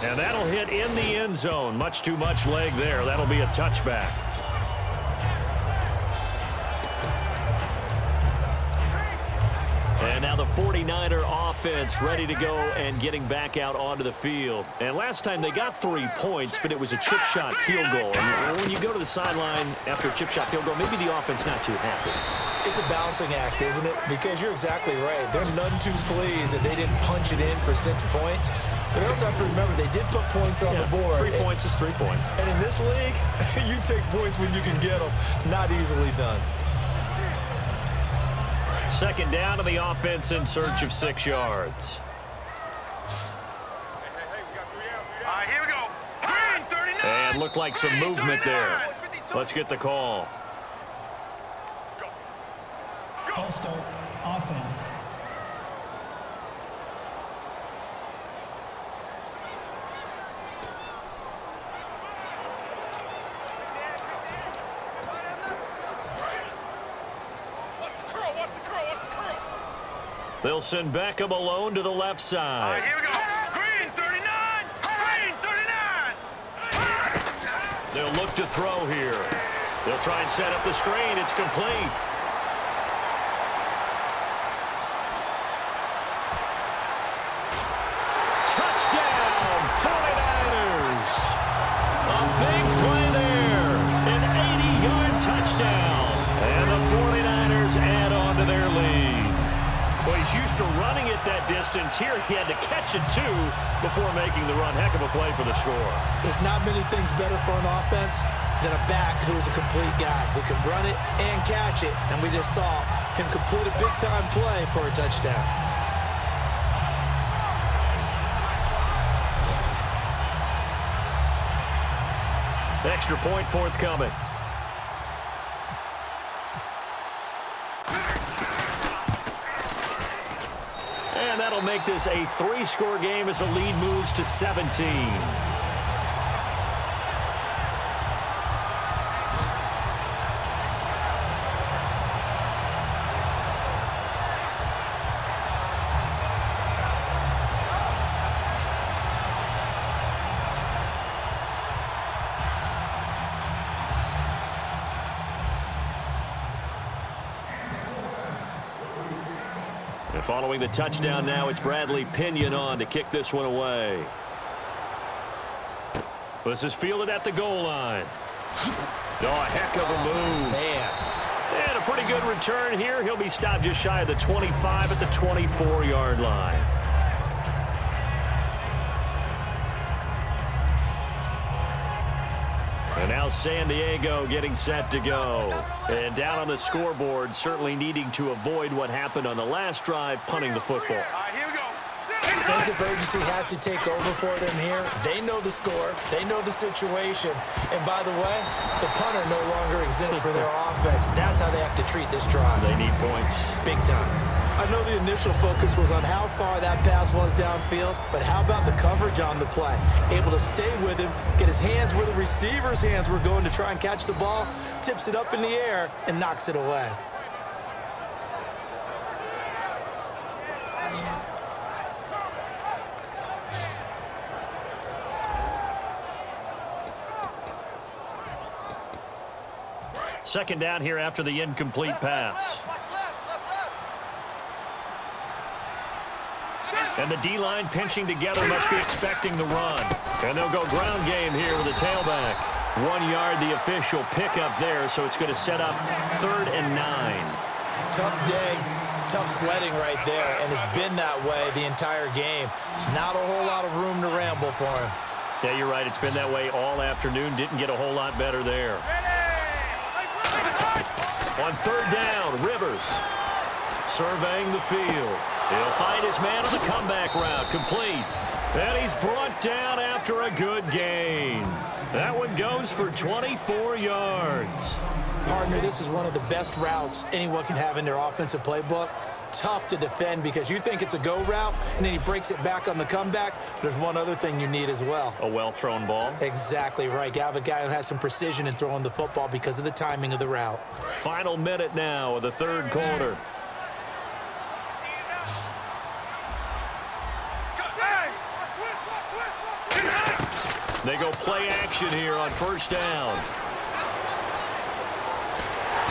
And that'll hit in the end zone. Much too much leg there. That'll be a touchback. And now the 49er offense ready to go and getting back out onto the field. And last time they got 3 points, but it was a chip shot field goal. And when you go to the sideline after a chip shot field goal, maybe the offense not too happy. It's a balancing act, isn't it? Because you're exactly right. They're none too pleased that they didn't punch it in for 6 points. But you also have to remember they did put points on the board. 3 points is 3 points. And in this league, you take points when you can get them. Not easily done. Second down to the offense in search of 6 yards. All right, here we go. Green, 39. And looked like some movement there. Let's get the call. False start, offense. They'll send Beckham alone to the left All side. right, here we go. Green, 39. Green, 39. They'll look to throw here. They'll try and set up the screen. It's complete. Touchdown, 49ers. A big play there. An 80-yard touchdown. And the 49ers add on to their lead. Well, he's used to running it that distance. Here he had to catch it, too, before making the run. Heck of a play for the score. There's not many things better for an offense than a back who's a complete guy who can run it and catch it. And we just saw him complete a big-time play for a touchdown. Extra point forthcoming. And that'll make this a 3-score game as the lead moves to 17. And following the touchdown now, it's Bradley Pinion on to kick this one away. This is fielded at the goal line. Oh, a heck of a move. Man. And a pretty good return here. He'll be stopped just shy of the 25 at the 24-yard line. And now San Diego getting set to go. And down on the scoreboard, certainly needing to avoid what happened on the last drive, punting the football. All right, here we go. Sense of urgency has to take over for them here. They know the score. They know the situation. And by the way, the punter no longer exists for their offense. That's how they have to treat this drive. They need points. Big time. I know the initial focus was on how far that pass was downfield, but how about the coverage on the play? Able to stay with him, get his hands where the receiver's hands were going to try and catch the ball, tips it up in the air, and knocks it away. Second down here after the incomplete pass. And the D-line pinching together, must be expecting the run. And they'll go ground game here with the tailback. 1 yard, the official pickup there, so it's going to set up 3rd and 9. Tough day, tough sledding right there, and it's been that way the entire game. Not a whole lot of room to ramble for him. Yeah, you're right. It's been that way all afternoon. Didn't get a whole lot better there. On 3rd down, Rivers surveying the field. He'll find his man on the comeback route, complete. And he's brought down after a good gain. That one goes for 24 yards. Partner, this is one of the best routes anyone can have in their offensive playbook. Tough to defend because you think it's a go route, and then he breaks it back on the comeback. There's one other thing you need as well. A well-thrown ball. Exactly right. You have a guy who has some precision in throwing the football because of the timing of the route. Final minute now of the 3rd quarter. They go play action here on 1st down.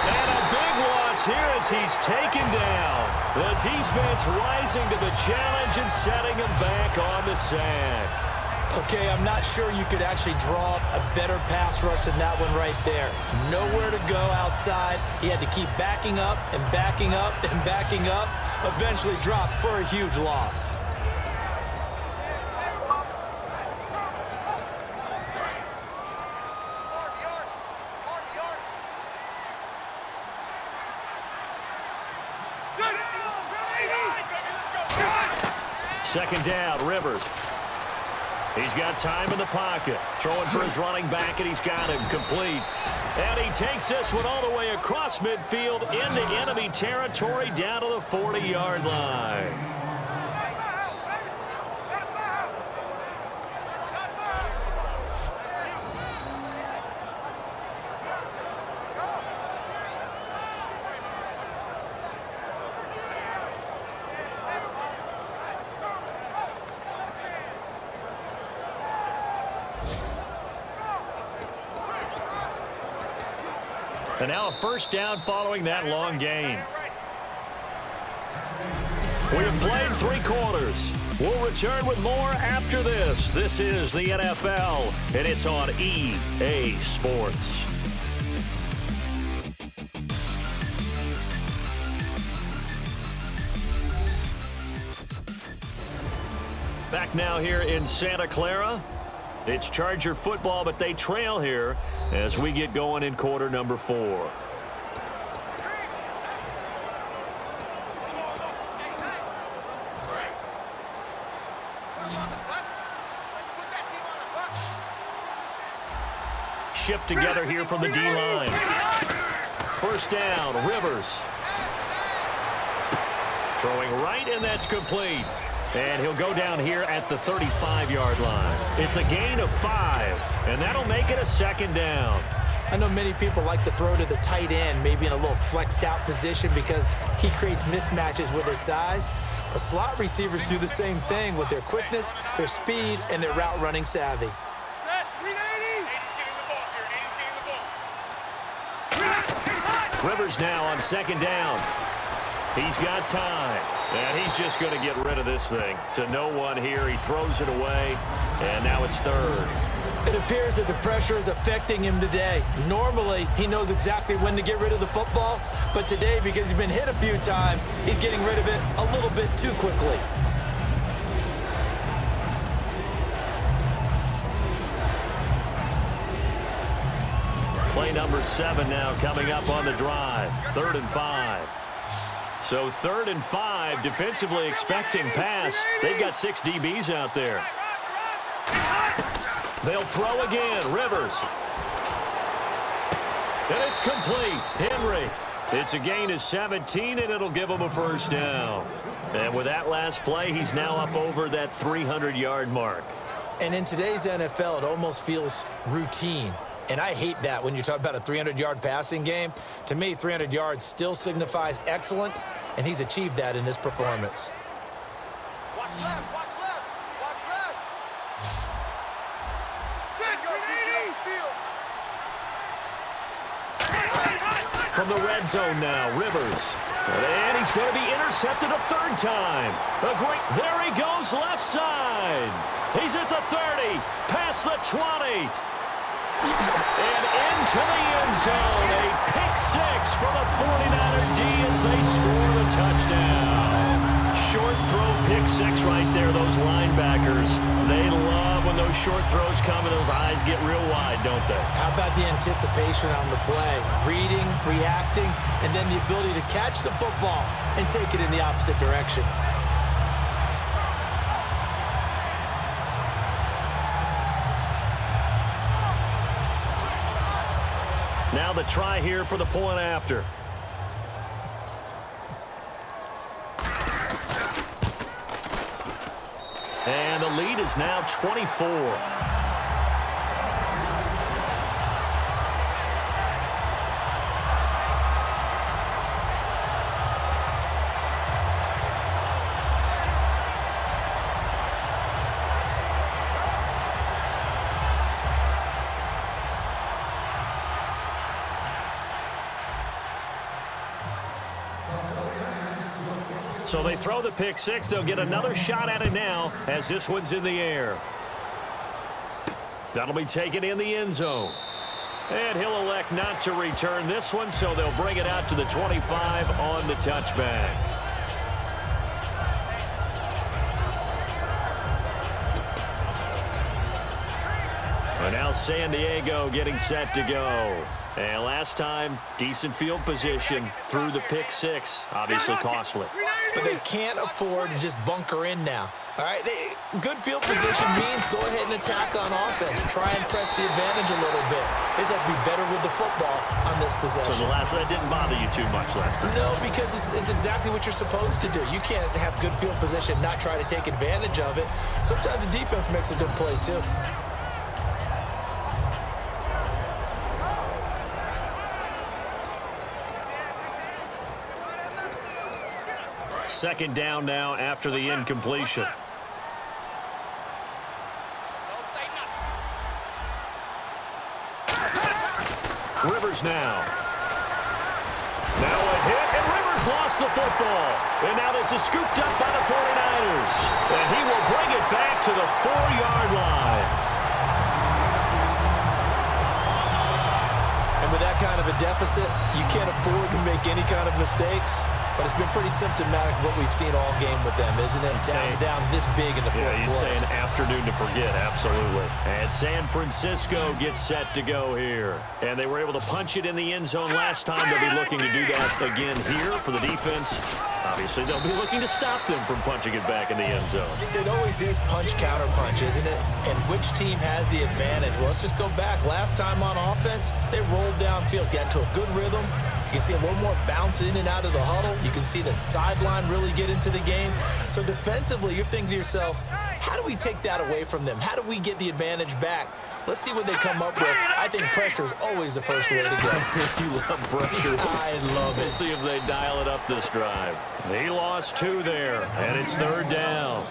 And a big loss here as he's taken down. The defense rising to the challenge and setting him back on the sack. Okay, I'm not sure you could actually draw a better pass rush than that one right there. Nowhere to go outside. He had to keep backing up and backing up and backing up. Eventually dropped for a huge loss. Second down, Rivers. He's got time in the pocket. Throwing for his running back, and he's got him complete. And he takes this one all the way across midfield into enemy territory down to the 40-yard line. And now a 1st down following that long gain. We have played 3 quarters. We'll return with more after this. This is the NFL, and it's on EA Sports. Back now here in Santa Clara. It's Charger football, but they trail here as we get going in quarter number 4. Shift together here from the D-line. 1st down, Rivers. Throwing right, and that's complete. And he'll go down here at the 35-yard line. It's a gain of 5, and that'll make it a 2nd down. I know many people like to throw to the tight end, maybe in a little flexed out position because he creates mismatches with his size. But slot receivers do the same thing with their quickness, their speed, and their route running savvy. Rivers now on 2nd down. He's got time, and he's just going to get rid of this thing. To no one here, he throws it away, and now it's 3rd. It appears that the pressure is affecting him today. Normally, he knows exactly when to get rid of the football, but today, because he's been hit a few times, he's getting rid of it a little bit too quickly. Play number 7 now coming up on the drive. 3rd and 5. So 3rd and 5, defensively expecting pass. They've got 6 DBs out there. They'll throw again. Rivers. And it's complete. Henry. It's a gain of 17, and it'll give him a 1st down. And with that last play, he's now up over that 300-yard mark. And in today's NFL, it almost feels routine. And I hate that when you talk about a 300-yard passing game. To me, 300 yards still signifies excellence, and he's achieved that in this performance. Watch left, watch left, watch left. Good, go, field. from the red zone now. Rivers. And he's going to be intercepted a third time. There he goes left side. He's at the 30, past the 20. And into the end zone. A pick six for the 49er D as they score the touchdown. Short throw pick six right there, those linebackers. They love when those short throws come and those eyes get real wide, don't they? How about the anticipation on the play? Reading, reacting, and then the ability to catch the football and take it in the opposite direction. Now the try here for the point after. And the lead is now 24. So they throw the pick six. They'll get another shot at it now as this one's in the air. That'll be taken in the end zone. And he'll elect not to return this one, so they'll bring it out to the 25 on the touchback. And now San Diego getting set to go. And last time, decent field position through the pick six. Obviously costly. But they can't afford to just bunker in now. All right, good field position means go ahead and attack on offense. Try and press the advantage a little bit. They just have to be better with the football on this possession. So that didn't bother you too much last time? No, because it's exactly what you're supposed to do. You can't have good field position, not try to take advantage of it. Sometimes the defense makes a good play too. Second down now after the incompletion. Rivers now. Now a hit, and Rivers lost the football. And now this is scooped up by the 49ers. And he will bring it back to the 4-yard line. And with that kind of a deficit, you can't afford to make any kind of mistakes. But it's been pretty symptomatic of what we've seen all game with them, isn't it? Down this big in the fourth quarter. Yeah, you'd say an afternoon to forget, absolutely. And San Francisco gets set to go here. And they were able to punch it in the end zone last time. They'll be looking to do that again here for the defense. Obviously, they'll be looking to stop them from punching it back in the end zone. It always is punch-counter-punch, isn't it? And which team has the advantage? Well, let's just go back. Last time on offense, they rolled downfield, got into a good rhythm. You can see a little more bounce in and out of the huddle. You can see the sideline really get into the game. So defensively, you're thinking to yourself, how do we take that away from them? How do we get the advantage back? Let's see what they come up with. I think pressure is always the first way to go. You love pressure. I love it. We'll see if they dial it up this drive. He lost 2 there, and it's third down.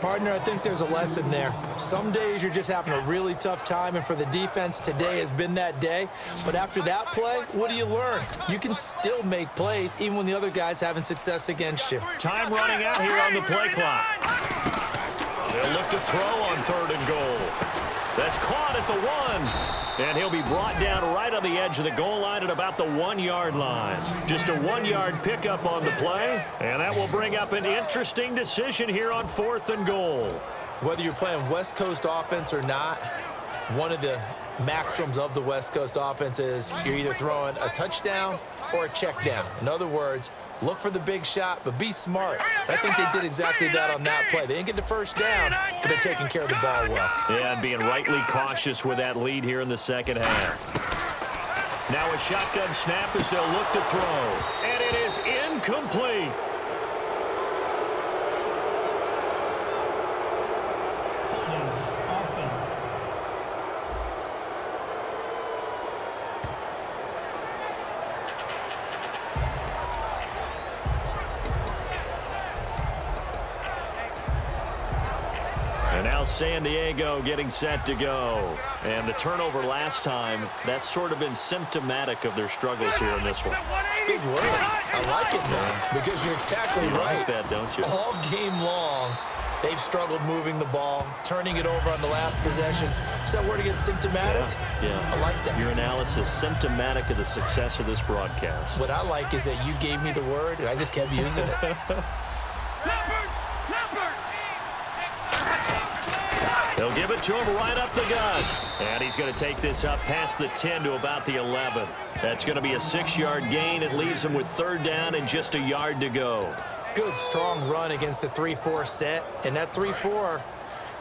Partner, I think there's a lesson there. Some days you're just having a really tough time, and for the defense, today has been that day. But after that play, what do you learn? You can still make plays even when the other guy's having success against you. Time running out here on the play clock. They'll look to throw on 3rd and goal. That's caught at the 1. And he'll be brought down right on the edge of the goal line at about the 1-yard line. Just a 1-yard pickup on the play. And that will bring up an interesting decision here on 4th and goal. Whether you're playing West Coast offense or not, one of the maxims of the West Coast offense is you're either throwing a touchdown or a check down. In other words, look for the big shot, but be smart. I think they did exactly that on that play. They didn't get the first down, but they're taking care of the ball well. Yeah, and being rightly cautious with that lead here in the second half. Now a shotgun snap as they'll look to throw. And it is incomplete. Now San Diego getting set to go. And the turnover last time, that's sort of been symptomatic of their struggles here in this one. Big word. I like it, though, because you're exactly right. Like that, don't you? All game long, they've struggled moving the ball, turning it over on the last possession. Is that word again, symptomatic? Yeah. I like that. Your analysis, symptomatic of the success of this broadcast. What I like is that you gave me the word, and I just kept using it. They'll give it to him right up the gut. And he's going to take this up past the 10 to about the 11. That's going to be a 6-yard gain. It leaves him with 3rd down and just a yard to go. Good, strong run against the 3-4 set. And that 3-4,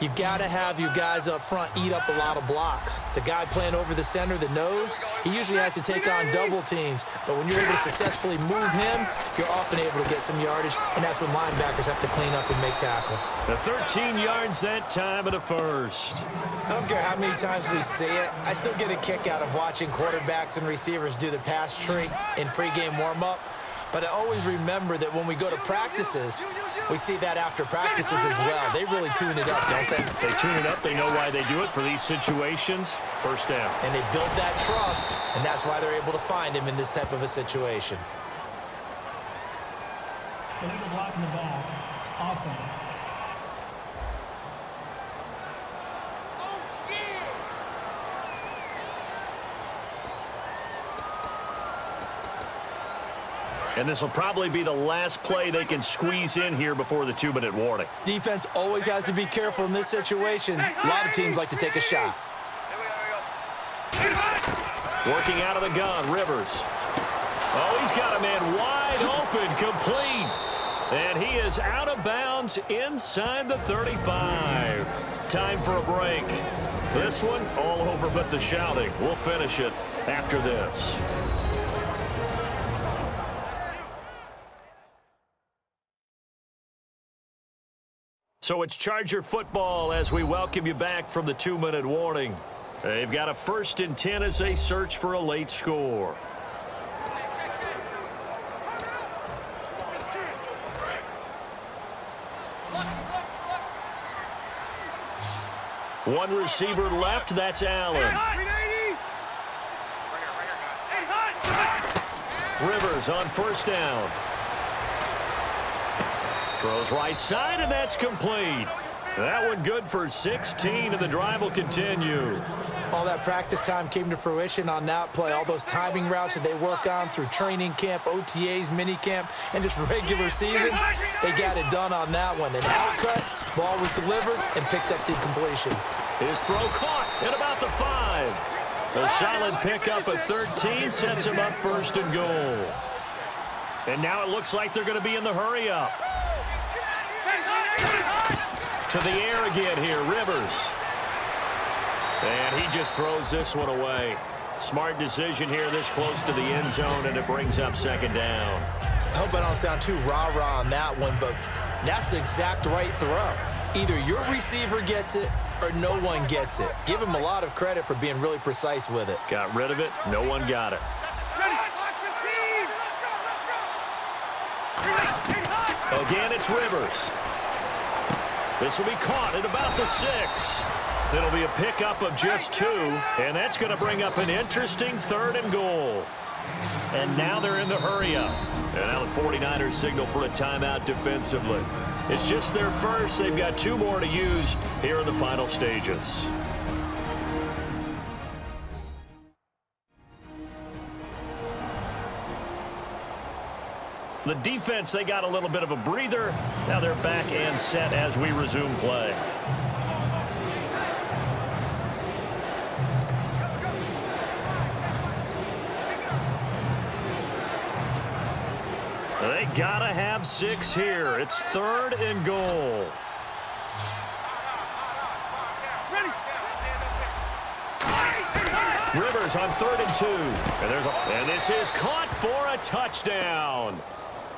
you got to have your guys up front eat up a lot of blocks. The guy playing over the center, the nose, he usually has to take on double teams. But when you're able to successfully move him, you're often able to get some yardage, and that's when linebackers have to clean up and make tackles. The 13 yards that time of the first. I don't care how many times we see it. I still get a kick out of watching quarterbacks and receivers do the pass tree in pregame warm-up. But I always remember that when we go to practices, we see that after practices as well. They really tune it up, don't they? They tune it up. They know why they do it for these situations. 1st down. And they build that trust, and that's why they're able to find him in this type of a situation. Illegal block in the back. Offense. And this will probably be the last play they can squeeze in here before the 2-minute warning. Defense always has to be careful in this situation. A lot of teams like to take a shot. Working out of the gun, Rivers. Oh, he's got a man wide open, complete. And he is out of bounds inside the 35. Time for a break. This one, all over but the shouting. We'll finish it after this. So it's Charger football as we welcome you back from the 2-minute warning. They've got a 1st and 10 as they search for a late score. One receiver left, that's Allen. Rivers on 1st down. Throws right side, and that's complete. That one good for 16, and the drive will continue. All that practice time came to fruition on that play. All those timing routes that they work on through training camp, OTAs, minicamp, and just regular season, they got it done on that one. An outcut, ball was delivered, and picked up the completion. His throw caught at about the 5. A solid pickup at 13 sets him up 1st and goal. And now it looks like they're going to be in the hurry-up. To the air again here, Rivers. And he just throws this one away. Smart decision here this close to the end zone, and it brings up 2nd down. I hope I don't sound too rah-rah on that one, but that's the exact right throw. Either your receiver gets it or no one gets it. Give him a lot of credit for being really precise with it. Got rid of it. No one got it. Again, it's Rivers. This will be caught at about the 6. It'll be a pickup of just 2, and that's going to bring up an interesting 3rd and goal. And now they're in the hurry-up. And now the 49ers signal for a timeout defensively. It's just their first. They've got 2 more to use here in the final stages. The defense, they got a little bit of a breather. Now they're back and set as we resume play. They gotta have 6 here. It's 3rd and goal. Rivers on 3rd and 2. And this is caught for a touchdown.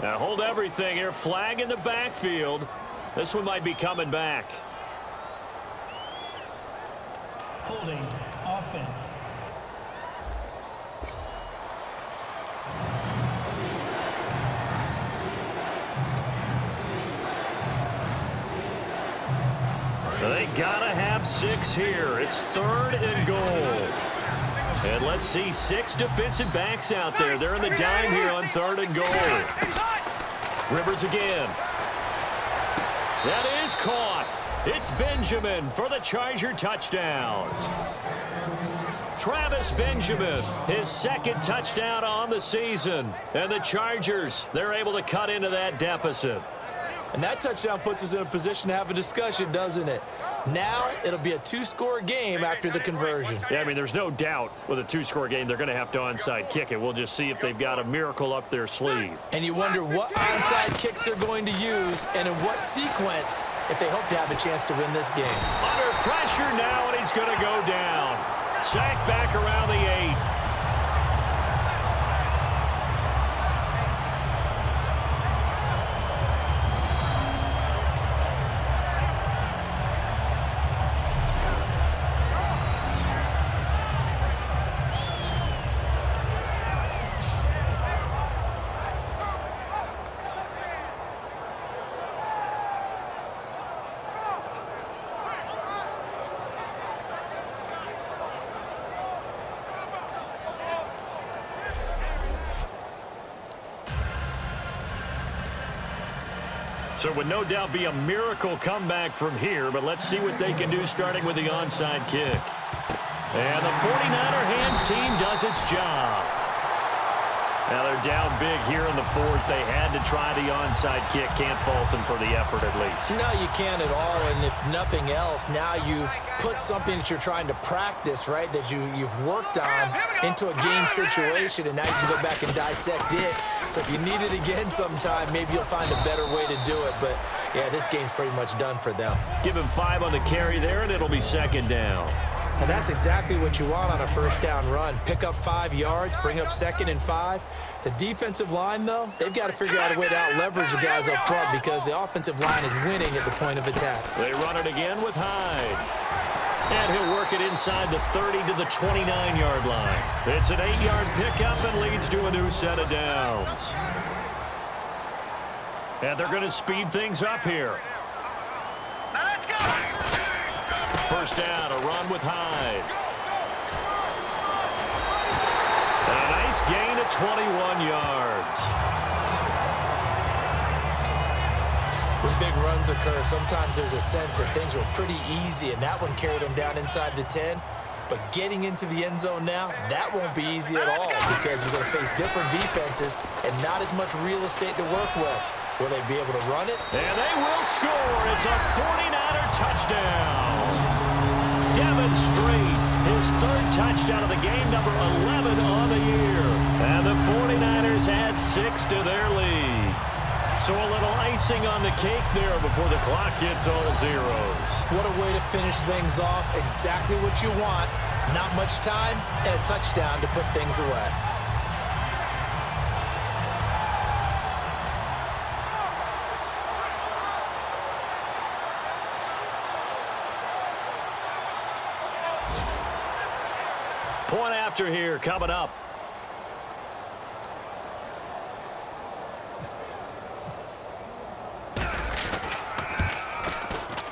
Now hold everything here. Flag in the backfield. This one might be coming back. Holding. Offense. They gotta 6 here. It's 3rd and goal. And let's see, 6 defensive backs out there. They're in the dime here on 3rd and goal. Rivers again. That is caught. It's Benjamin for the Charger touchdown. Travis Benjamin, his 2nd touchdown on the season. And the Chargers, they're able to cut into that deficit. And that touchdown puts us in a position to have a discussion, doesn't it? Now it'll be a 2-score game after the conversion. Yeah, I mean, there's no doubt with a 2-score game they're going to have to onside kick it. We'll just see if they've got a miracle up their sleeve. And you wonder what onside kicks they're going to use and in what sequence if they hope to have a chance to win this game. Under pressure now, and he's going to go down. Sacked back around the 8. So it would no doubt be a miracle comeback from here, but let's see what they can do starting with the onside kick. And the 49er hands team does its job. Now they're down big here in the 4th. They had to try the onside kick. Can't fault them for the effort at least. No, you can't at all, and if nothing else, now you've put something that you're trying to practice, right, that you've worked on into a game situation, and now you can go back and dissect it. So if you need it again sometime, maybe you'll find a better way to do it. But, yeah, this game's pretty much done for them. Give him 5 on the carry there, and it'll be 2nd down. And that's exactly what you want on a 1st down run. Pick up 5 yards, bring up 2nd and 5. The defensive line, though, they've got to figure out a way to out-leverage the guys up front because the offensive line is winning at the point of attack. They run it again with Hyde. And he'll work it inside the 30 to the 29-yard line. It's an 8-yard pickup and leads to a new set of downs. And they're going to speed things up here. Now let's go. 1st down, a run with Hyde. And a nice gain of 21 yards. When big runs occur, sometimes there's a sense that things were pretty easy, and that one carried them down inside the 10. But getting into the end zone now, that won't be easy at all because you're going to face different defenses and not as much real estate to work with. Will they be able to run it? And they will score. It's a 49er touchdown. Devin Strait, his 3rd touchdown of the game, number 11 on the year. And the 49ers add 6 to their lead. So a little icing on the cake there before the clock hits all zeros. What a way to finish things off. Exactly what you want. Not much time and a touchdown to put things away. Point after here coming up.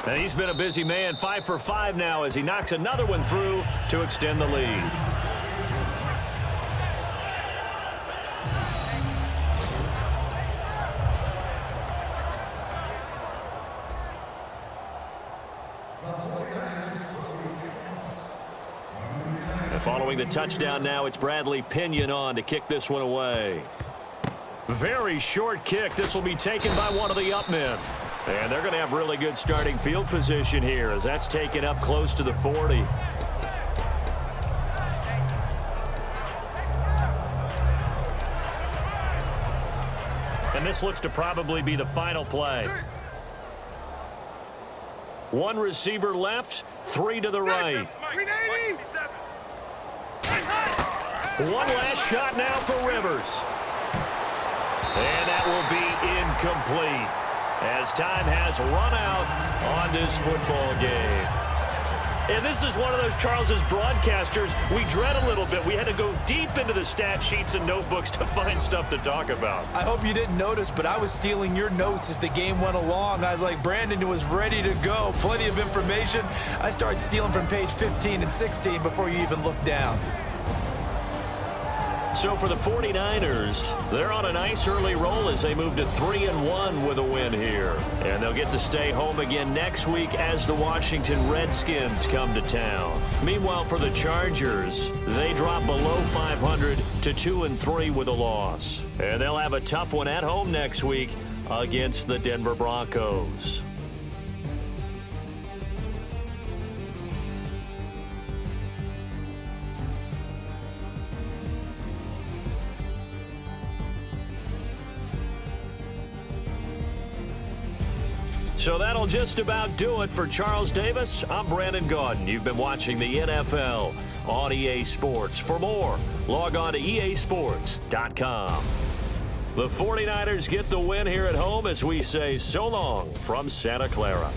And he's been a busy man, 5 for 5 now as he knocks another one through to extend the lead. And following the touchdown now, it's Bradley Pinion on to kick this one away. Very short kick. This will be taken by one of the up men. And they're going to have really good starting field position here as that's taken up close to the 40. And this looks to probably be the final play. 1 receiver left, 3 to the right. 1 last shot now for Rivers. And that will be incomplete as time has run out on this football game. And this is one of those, Charles, as broadcasters, we dread a little bit. We had to go deep into the stat sheets and notebooks to find stuff to talk about. I hope you didn't notice, but I was stealing your notes as the game went along. I was like, Brandon was ready to go. Plenty of information. I started stealing from page 15 and 16 before you even looked down. So for the 49ers, they're on a nice early roll as they move to 3-1 with a win here. And they'll get to stay home again next week as the Washington Redskins come to town. Meanwhile, for the Chargers, they drop below 500 to 2-3 with a loss. And they'll have a tough one at home next week against the Denver Broncos. So that'll just about do it for Charles Davis. I'm Brandon Gaudin. You've been watching the NFL on EA Sports. For more, log on to easports.com. The 49ers get the win here at home as we say so long from Santa Clara.